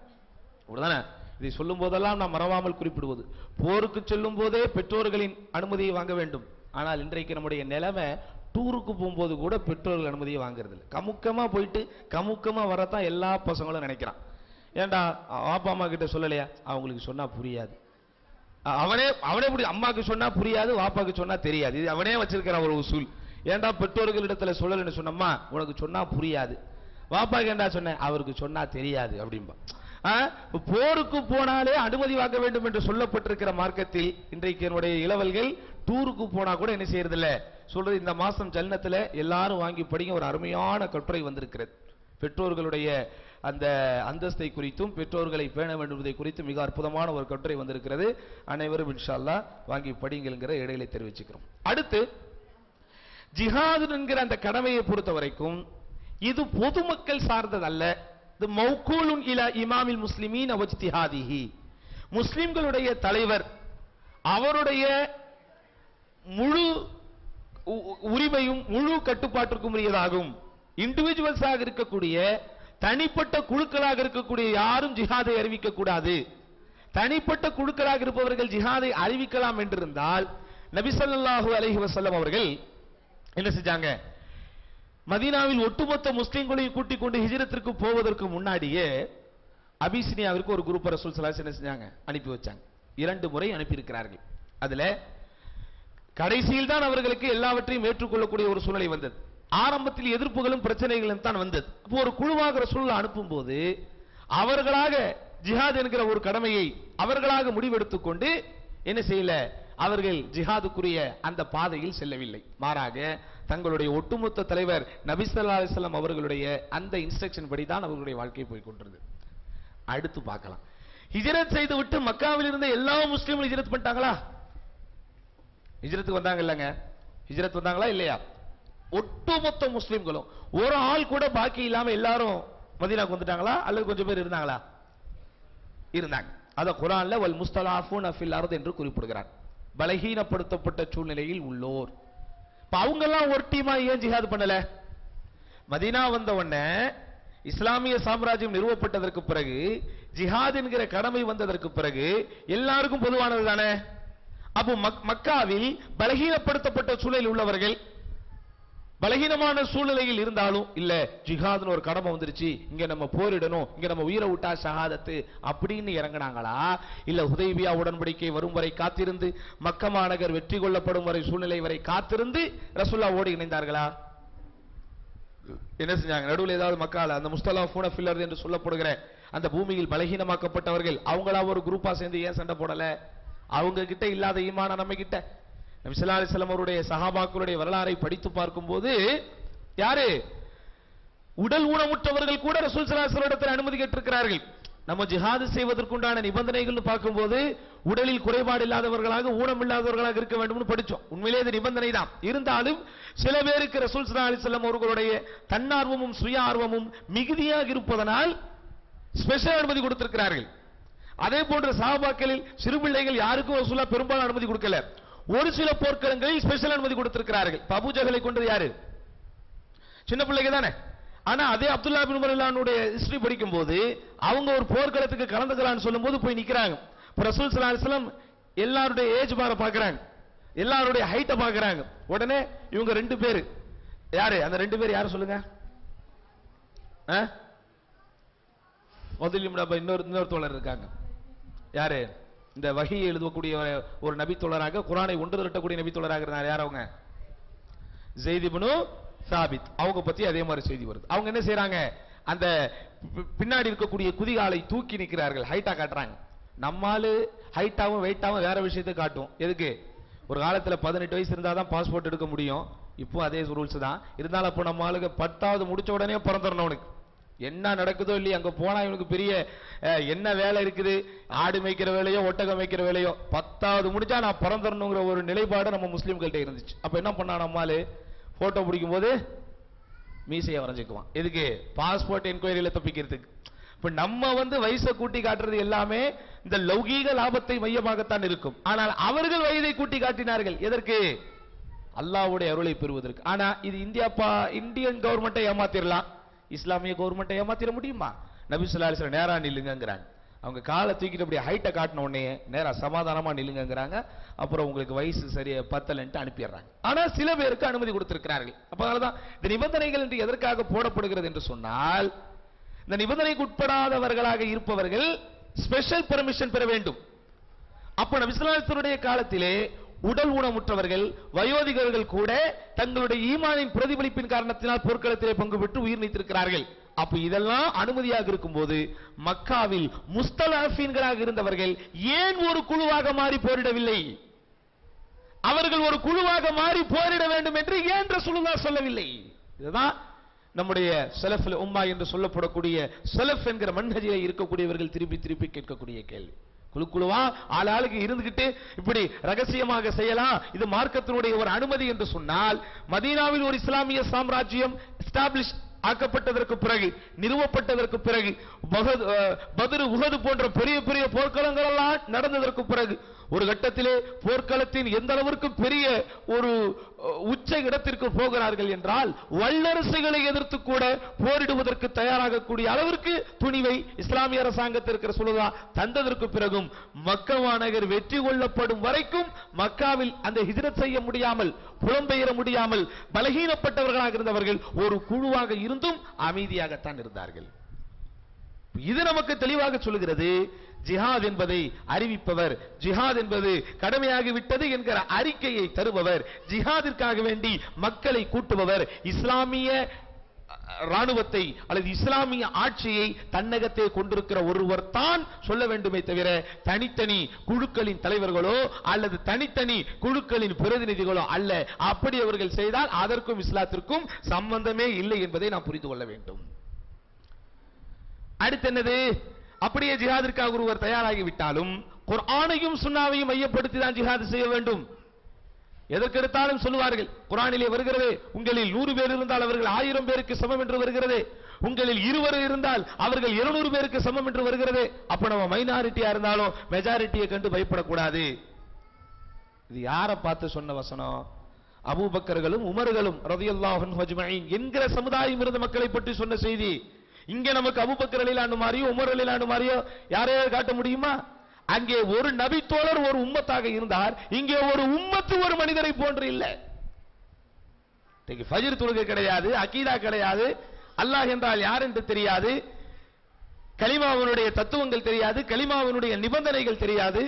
அப்படிதானே? இதை சொல்லும் போதெல்லாம் நாம் மறவாமல் குறிப்பிடுவது, போருக்கு செல்லும் போதே பெற்றோர்களின் அனுமதியை வாங்க வேண்டும். ஆனால் இன்றைக்கு நம்முடைய நிலைமை, டூருக்கு போகும்போது கூட பெற்றோர்கள் அனுமதியை வாங்குறது இல்லை. கமுக்கமா போயிட்டு கமுக்கமா வரத்தான் எல்லா பசங்களும் நினைக்கிறான். ஏண்டா அப்பா அம்மா கிட்ட சொல்லலையா? அவங்களுக்கு சொன்னா புரியாது. அவனே அம்மாக்கு சொன்னா புரியாது, வாப்பாக்கு சொன்னா தெரியாது. இது அவனே வச்சிருக்கிற ஒரு உசூல். ஏண்டா பெற்றோர்களிடத்துல சொல்லலன்னு சொன்னம்மா, உனக்கு சொன்னா புரியாது. வாப்பாக்கு ஏண்டா சொன்ன, அவருக்கு சொன்னா தெரியாது அப்படின்பா. போருக்கு போனாலே அனுமதி வாங்க வேண்டும் என்று சொல்லப்பட்டிருக்கிற மார்க்கத்தில் இன்றைக்கு என்னுடைய இளவல்கள் டூருக்கு போனா கூட என்ன செய்யறது இல்ல சொல்றது. இந்த மாசம் ஜன்னத்துல எல்லாரும் வாங்கி படிங்க, ஒரு அருமையான கட்டுரை வந்திருக்கிறது. பெற்றோர்களுடைய அந்த அந்தஸ்தை குறித்தும் பெற்றோர்களை பேண வேண்டும் என்பதை குறித்து மிக அற்புதமான ஒரு கட்டுரை வந்திருக்கிறது. அனைவரும் இன்ஷா அல்லாஹ் வாங்கி படிங்கள்ங்கிற இடையில தெரிவிச்சுக்கிறோம். அடுத்து ஜிஹாது என்கிற அந்த கடமையை பொறுத்த வரைக்கும் இது பொதுமக்கள் சார்ந்ததல்ல. இது மௌகூலுன் இலா இமாமில் முஸ்லிமீன் வ இஜ்திஹாதிஹி, முஸ்லிம்களுடைய தலைவர் அவருடைய முழு உரிமையும் முழு கட்டுப்பாட்டிற்கும் உரியதாகும். இண்டிவிஜுவல்ஸாக இருக்கக்கூடிய தனிப்பட்ட குழுக்களாக இருக்கக்கூடிய யாரும் ஜிஹாதை அறிவிக்க கூடாது. தனிப்பட்ட குழுக்களாக இருப்பவர்கள் ஜிஹாதை அறிவிக்கலாம் என்றிருந்தால் நபி ஸல்லல்லாஹு அலைஹி வஸல்லம் அவர்கள் என்ன செஞ்சாங்க? மதீனாவில் ஒட்டுமொத்த முஸ்லிம்களையும் கூட்டிக் கொண்டு ஹிஜ்ரத்திற்கு போவதற்கு முன்னாடியே அபிசினியாவிற்கு ஒரு குரூப் ரசூல் ஸல்லல்லாஹு அலைஹி வஸல்லம் என்ன செஞ்சாங்க? அனுப்பி வச்சாங்க. 2 முறை அனுப்பி இருக்கிறார்கள். அதுல கடைசியில் தான் அவர்களுக்கு எல்லாவற்றையும் ஏற்றுக்கொள்ளக்கூடிய ஒரு சூழ்நிலை வந்தது. ஆரம்பத்தில் எதிர்ப்புகளும் பிரச்சனைகளும் தான் வந்தது. அப்போ ஒரு குழுவாக ரசூலுல்லாஹ் அனுப்பும் போது அவர்களாக ஜிஹாத் என்கிற ஒரு கடமையை அவர்களாக முடிவெடுத்துக் கொண்டு என்ன செய்யல, அவர்கள் ஜிஹாதுக்குரிய அந்த பாதையில் செல்லவில்லை. மாறாக தங்களுடைய ஒட்டுமொத்த தலைவர் நபி ஸல்லல்லாஹு அலைஹி வஸல்லம் அவர்களுடைய அந்த இன்ஸ்ட்ரக்ஷன் படி தான் அவர்களுடைய வாழ்க்கை போய் கொண்டிருந்தது. அடுத்து பார்க்கலாம். ஹிஜ்ரத் செய்து விட்டு மக்காவில் இருந்த எல்லா முஸ்லிம்களும் ஹிஜ்ரத் பண்ணிட்டாங்களா? ஹிஜ்ரத்துக்கு வந்தாங்க இல்லங்க? ஹிஜ்ரத் வந்தாங்களா இல்லையா? ஒட்டுமொத்த முஸ்லிம்களும் ஒரு ஆள் கூட பாக்கி இல்லாம எல்லாரும் மதீனாவுக்கு வந்துட்டாங்களா அல்லது கொஞ்சம் பேர் இருந்தாங்களா? இருந்தாங்க. அத குர்ஆன்ல வல் முஸ்தலாஃபூன ஃபில் அர்த் என்று குறிப்பிடுகிறார். பலகீனப்படுத்தப்பட்ட சூழ்நிலையில் உள்ளோர். அவங்க எல்லாம் ஒரு டீமா ஏன் ஜிஹாத் பண்ணல? மதீனா வந்த உடனே இஸ்லாமிய சாம்ராஜ்யம் நிறுவப்பட்டதற்கு பிறகு ஜிஹாத் என்கிற கடமை வந்ததற்கு பிறகு எல்லாருக்கும் பொதுவானது தானே. அப்போ மக்காவில் பலகீனப்படுத்தப்பட்ட சூழலில் உள்ளவர்கள் பலகீனமான சூழ்நிலையில் இருந்தாலும் இல்ல ஜிஹாத்னு ஒரு கடமை வந்துருச்சு, இங்க நம்ம போரிடணும், இங்க நம்ம உயிரை விட்டா ஷஹாதத்து அப்படின்னு இறங்கினாங்களா? இல்ல ஹுதைபியா உடன்படிக்கை வரும் வரை காத்திருந்து மக்கா மாநகர் வெற்றி கொள்ளப்படும் வரை சூழ்நிலை வரை காத்திருந்து ரசூலுல்லாஹ் ஓடி இணைந்தார்களா? என்ன செஞ்சாங்க? நடுவில் ஏதாவது மக்கால அந்த முஸ்தலாஃபூன ஃபில் அர்த் என்று சொல்லப்படுகிற அந்த பூமியில் பலகீனமாக்கப்பட்டவர்கள் அவங்களா ஒரு குரூப்பா சேர்ந்து ஏன் சண்டை போடல? அவங்க கிட்ட இல்லாத ஈமான நம்ம கிட்ட. நபி ஸல்லல்லாஹு அலைஹி வஸல்லம் அவருடைய சஹாபாக்களுடைய வரலாறை படித்து பார்க்கும்போது யாரு உடல் ஊனமுற்றவர்கள் கூட ரசூல் ஸல்லல்லாஹு அலைஹி வஸல்லம் அனுமதி கேட்டிருக்கிறார்கள். நம்ம ஜிஹாது செய்வதற்குண்டான நிபந்தனைகள் பார்க்கும்போது உடலில் குறைபாடு இல்லாதவர்களாக ஊனம் இல்லாதவர்களாக இருக்க வேண்டும்னு படிச்சோம். உண்மையிலே இது நிபந்தனை தான். இருந்தாலும் சில பேருக்கு ரசூல் ஸல்லல்லாஹு அலைஹி வஸல்லம் அவர்களுடைய தன்னார்வமும் சுய ஆர்வமும் மிகுதியாக இருப்பதனால் ஸ்பெஷல் அனுமதி கொடுத்திருக்கிறார்கள். அதே போன்ற சஹாபாக்களில் சிறு பிள்ளைகள் யாருக்கும் ரசூலுல்லாஹ் பெரும்பாலும் அனுமதி கொடுக்கல. ஒரு சில போர்க்களங்களில் ஸ்பெஷல் அனுமதி கொடுத்திருக்கிறார்கள். அபூ ஜஹலை கொண்டது யாரு? சின்ன பிள்ளைங்க தானே. ஆனா அதே அப்துல்லா பின் உமர் ரலியல்லாஹு ஹிஸ்டரி படிக்கும் போது அவங்க ஒரு போர்க்களத்துக்கு கலந்துக்கலாம்னு சொல்லும்போது போய் நிக்கிறாங்க. ரசூல் ஸல்லல்லாஹு அலைஹி வஸல்லம் எல்லாருடைய ஏஜ் பார பாக்குறாங்க, எல்லாருடைய ஹைட்ட பாக்குறாங்க. உடனே இவங்க ரெண்டு பேர் யாரு? அந்த ரெண்டு பேர் யாரு சொல்லுங்க? இன்னொரு தோழர் இருக்காங்க. யாரு? இந்த வஹியை எழுதக்கூடிய ஒரு நபி தோழராக குர்ஆனை ஒன்று திரட்டக்கூடிய நபி தோழராக இருந்தார். யார் அவங்க? ஸைத் இப்னு சாபித். அவங்க பத்தி அதே மாதிரி செய்தி வருது. அவங்க என்ன செய்யறாங்க? அந்த பின்னாடி இருக்கக்கூடிய குதிகாலை தூக்கி நிற்கிறார்கள், ஹைட்டா காட்டுறாங்க. நம்மாலு ஹைட்டாவும் வெயிட்டாவும் வேற விஷயத்தை காட்டும். எதுக்கு? ஒரு காலத்துல 18 வயசு இருந்தா தான் பாஸ்போர்ட் எடுக்க முடியும். இப்போ அதே ரூல்ஸ் தான். இருந்தாலும் அப்போ நம்ம ஆளுக்கு 10வது முடிச்ச உடனே பிறந்துடணும். அவனுக்கு என்ன நடக்குதோ இல்லையா, அங்க போனா இவனுக்கு பெரிய என்ன வேலை இருக்குது, ஆடு மேய்க்கிற வேலையோ ஒட்டகம் மேய்க்கிற வேலையோ, 10வது முடிச்சா நான் பிறந்துடணுங்கிற ஒரு நிலைப்பாடு நம்ம முஸ்லீம்கள்ட்ட இருந்துச்சு. அப்ப என்ன பண்ணா நம்மாலு போட்டோ பிடிக்கும் போது மீசையை வரைஞ்சுக்குவான். எதுக்கு? பாஸ்போர்ட் என்கொயரியில தப்பிக்கிறதுக்கு. இப்ப நம்ம வயசை கூட்டி காட்டுறது எல்லாமே இந்த லௌகீக லாபத்தை மையமாகத்தான் இருக்கும். ஆனால் அவர்கள் வயதை கூட்டி காட்டினார்கள். எதற்கு? அல்லாஹ்வுடைய அருளை பெறுவதற்கு. ஆனா இது இந்தியன் கவர்மெண்ட்டை ஏமாத்திரலாம், இஸ்லாமிய கவர்மெண்ட்டை ஏமாத்திர முடியுமா? நபி ஸல்லல்லாஹு அலைஹி வஸல்லம் நேரா நில்லுங்கங்கறாங்க. அவங்க காலை தூக்கிட்டு அப்படியே ஹைட்டை காட்டின உடனே நேரா சமாதானமா நில்லுங்கங்கறாங்க. அப்புறம் உங்களுக்கு வயசு சரியா பத்தலன்ட்டு அனுப்பிடுறாங்க. ஆனா சில பேருக்கு அனுமதி கொடுத்திருக்கிறார்கள். அப்ப அதனாலதான் இந்த நிபந்தனைகள் என்று எதற்காக போடப்படுகிறது என்று சொன்னால், இந்த நிபந்தனைக்கு உட்படாதவர்களாக இருப்பவர்கள் ஸ்பெஷல் பெர்மிஷன் பெற வேண்டும். அப்ப நபி ஸல்லல்லாஹு அலைஹி வஸல்லம் காலத்திலே உடல் ஊனமுற்றவர்கள் வயோதிகர்கள் கூட தங்களுடைய ஈமானின் பிரதிபலிப்பின் காரணத்தினால் போர்க்களத்திலே பங்கு பெற்று உயிர் நீத்திருக்கிறார்கள். அப்ப இதெல்லாம் அனுமதியாக இருக்கும்போது மக்காவில் முஸ்தலாஃபீன்களாக இருந்தவர்கள் ஏன் ஒரு குழுவாக மாறி போரிடவில்லை? அவர்கள் ஒரு குழுவாக மாறி போரிட வேண்டும் என்று ஏன் ரசூலுல்லாஹ் சொல்லவில்லை? இதுதான் நம்முடைய ஸலஃபுல் உம்மா என்று சொல்லப்படக்கூடிய ஸலஃப் என்கிற மன்ஹஜிலே இருக்கக்கூடியவர்கள் திருப்பி திருப்பி கேட்கக்கூடிய கேள்வி. குழுக்குழுவா ஆளாளுக்கு இருந்துகிட்டு இப்படி ரகசியமாக செய்யலாம், இது மார்க்கத்தினுடைய ஒரு அனுமதி என்று சொன்னால், மதீனாவில் ஒரு இஸ்லாமிய சாம்ராஜ்யம் எஸ்டாப்ளிஷ் ஆக்கப்பட்டதற்கு பிறகு, நிறுவப்பட்டதற்கு பிறகு, பத்ர் உஹது போன்ற பெரிய பெரிய போர்க்களங்கள் எல்லாம் நடந்ததற்கு பிறகு ஒரு கட்டத்திலே போர்க்களத்தின் எந்த அளவிற்கு பெரிய ஒரு உச்ச இடத்திற்கு போகிறார்கள் என்றால் வல்லரசுகளை எதிர்த்து கூட போரிடுவதற்கு தயாராகக்கூடிய அளவிற்கு துணிவை இஸ்லாமிய அரசாங்கத்திற்கு சொல்லுதா தந்ததற்கு பிறகும் மக்கா மாநகர் வெற்றி கொள்ளப்படும் வரைக்கும் மக்காவில் அந்த ஹிஜ்ரத் செய்ய முடியாமல், புலம்பெயர முடியாமல் பலகீனப்பட்டவர்களாக இருந்தவர்கள் ஒரு குழுவாக இருந்தும் அமைதியாகத்தான் இருந்தார்கள். இது நமக்கு தெளிவாக சொல்லுகிறது, ஜிஹாத் என்பதை அறிவிப்பவர், ஜிஹாத் என்பது கடமையாகிவிட்டது என்கிற அறிக்கையை தருபவர், ஜிஹாதிற்காக வேண்டி மக்களை கூட்டுபவர், இஸ்லாமிய ராணுவத்தை அல்லது இஸ்லாமிய ஆட்சியை தன்னகத்தே கொண்டிருக்கிற ஒருவர் தான் சொல்ல வேண்டுமே தவிர தனித்தனி குழுக்களின் தலைவர்களோ அல்லது தனித்தனி குழுக்களின் பிரதிநிதிகளோ அல்ல. அப்படி அவர்கள் செய்தால் அதற்கும் இஸ்லாத்திற்கும் சம்பந்தமே இல்லை என்பதை நாம் புரிந்து கொள்ள வேண்டும். அடுத்து என்னது? அப்படியே ஜிஹாதிற்காக ஒருவர் தயாராகிவிட்டாலும் குர்ஆனையும் சுன்னாவையும் மையப்படுத்தி தான் ஜிஹாத் செய்ய வேண்டும். எதற்கெடுத்தாலும் சொல்லுவார்கள், குர்ஆனிலே வருகிறது, உங்களில் 100 பேர் இருந்தால் அவர்கள் 1000 பேருக்கு சமம் என்று வருகிறது, உங்களில் 20 இருந்தால் அவர்கள் 200 பேருக்கு சமம் என்று வருகிறது. அப்ப நம்ம மைனாரிட்டியா இருந்தாலும் மெஜாரிட்டியை கண்டு பயப்படக்கூடாது. இது யாரை பார்த்து சொன்ன வசனம்? அபூபக்கர்களும் உமர்களும் ரலியல்லாஹு அன்ஹும் அஜ்மஈன் என்கிற சமுதாயம் இருந்த மக்களை பற்றி சொன்ன செய்தி. இங்க நமக்கு அபூபக்கர் ரலியல்லாஹு அன்ஹு மாதிரியோ உமர் ரலியல்லாஹு அன்ஹு மாதிரியோ யாரையாவது காட்ட முடியுமா? அங்கே ஒரு நபி தோழர் ஒரு உம்மத்தாக இருந்தார், இங்கே ஒரு உம்மத்து ஒரு மனிதரை போன்று இல்லை. ஃபஜ்ர் தொழுகை கிடையாது, அகீதா கிடையாது, அல்லாஹ் என்றால் யார் என்று தெரியாது, கலிமாவினுடைய தத்துவங்கள் தெரியாது, கலிமாவினுடைய நிபந்தனைகள் தெரியாது,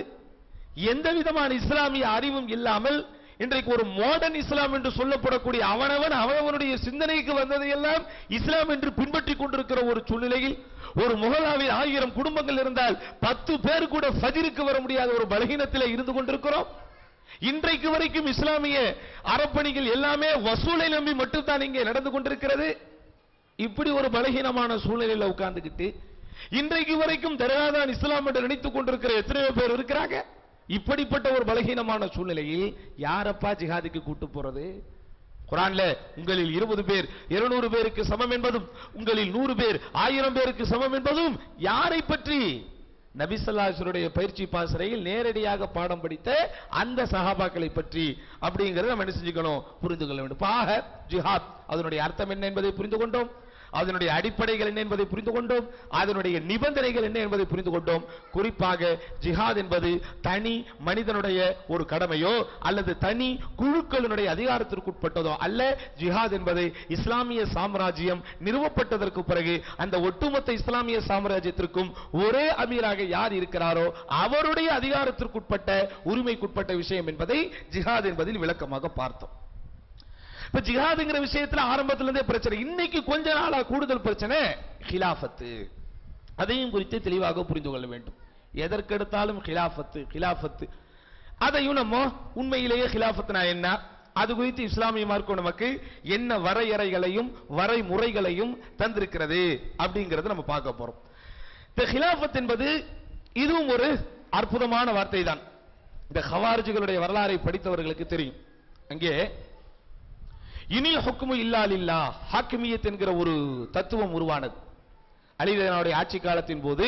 எந்த விதமான இஸ்லாமிய அறிவும் இல்லாமல் இன்றைக்கு ஒரு மாடர்ன் இஸ்லாம் என்று சொல்லப்படக்கூடிய அவனவனுடைய சிந்தனைக்கு வந்ததையெல்லாம் இஸ்லாம் என்று பின்பற்றி கொண்டிருக்கிற ஒரு சூழ்நிலையில் ஒரு முகலாவில் 1000 குடும்பங்கள் இருந்தால் 10 பேர் கூட ஃபஜ்ருக்கு வர முடியாத ஒரு பலகீனத்தில் இருந்து கொண்டிருக்கிறோம். இன்றைக்கு வரைக்கும் இஸ்லாமிய அறப்பணிகள் எல்லாமே வசூலை நம்பி மட்டும்தான் இங்கே நடந்து கொண்டிருக்கிறது. இப்படி ஒரு பலகீனமான சூழ்நிலையில் உட்கார்ந்துகிட்டு இன்றைக்கு வரைக்கும் தர்காதான் இஸ்லாம் என்று நினைத்துக் கொண்டிருக்கிற எத்தனையோ பேர் இருக்கிறாங்க. இப்படிப்பட்ட ஒரு பலகீனமான சூழ்நிலையில் யாரப்பா ஜிஹாதுக்கு கூட்டு போறது? குர்ஆன்ல உங்களில் 20 பேர் 200 பேருக்கு சமம் என்பதும் உங்களில் 100 பேர் 1000 பேருக்கு சமம் என்பதும் யாரை பற்றி? நபி ஸல்லல்லாஹு அலைஹி வஸல்லம் பயிற்சி பாசறையில் நேரடியாக பாடம் படித்த அந்த சஹாபாக்களை பற்றி. அப்படிங்கறத நம்ம என்ன செஞ்சுக்கணும்? புரிந்து கொள்ள வேண்டும். பாக ஜிஹாத் அதனுடைய அர்த்தம் என்ன என்பதை புரிந்து கொண்டோம், அதனுடைய அடிப்படைகள் என்ன என்பதை புரிந்து கொண்டோம், அதனுடைய நிபந்தனைகள் என்ன என்பதை புரிந்து கொண்டோம். குறிப்பாக ஜிஹாத் என்பது தனி மனிதனுடைய ஒரு கடமையோ அல்லது தனி குழுக்களினுடைய அதிகாரத்திற்குட்பட்டதோ அல்ல. ஜிஹாத் என்பது இஸ்லாமிய சாம்ராஜ்யம் நிறுவப்பட்டதற்கு பிறகு அந்த ஒட்டுமொத்த இஸ்லாமிய சாம்ராஜ்யத்திற்கும் ஒரே அமீராக யார் இருக்கிறாரோ அவருடைய அதிகாரத்திற்குட்பட்ட உரிமைக்குட்பட்ட விஷயம் என்பதை ஜிஹாத் என்பதில் விளக்கமாக பார்த்தோம். இப்ப ஜிஹாதுங்கிற விஷயத்துல ஆரம்பத்துல இருந்தே பிரச்சனை. இன்னைக்கு கொஞ்ச நாளா கூடுதல் பிரச்சனை கிலாஃபத்து. அதையும் குறித்து தெளிவாக புரிந்து கொள்ள வேண்டும். எதற்கெடுத்தாலும் கிலாஃபத்து அதையும் நம்ம உண்மையிலேயே கிலாஃபத்துனா என்ன, அது குறித்து இஸ்லாமிய மார்க்கம் நமக்கு என்ன வரையறைகளையும் வரைமுறைகளையும் தந்திருக்கிறது அப்படிங்கறத நம்ம பார்க்க போறோம். இந்த கிலாஃபத் என்பது இதுவும் ஒரு அற்புதமான வார்த்தை தான். இந்த ஹவாரிஜிகளுடைய வரலாறை படித்தவர்களுக்கு தெரியும். அங்கே இனில் ஹுக்மு இல்லா லில்லாஹ், ஹாக்கிமியத் என்கிற ஒரு தத்துவம் உருவானது. அலி ரலியல்லாஹு அன்ஹு ஆட்சி காலத்தின் போது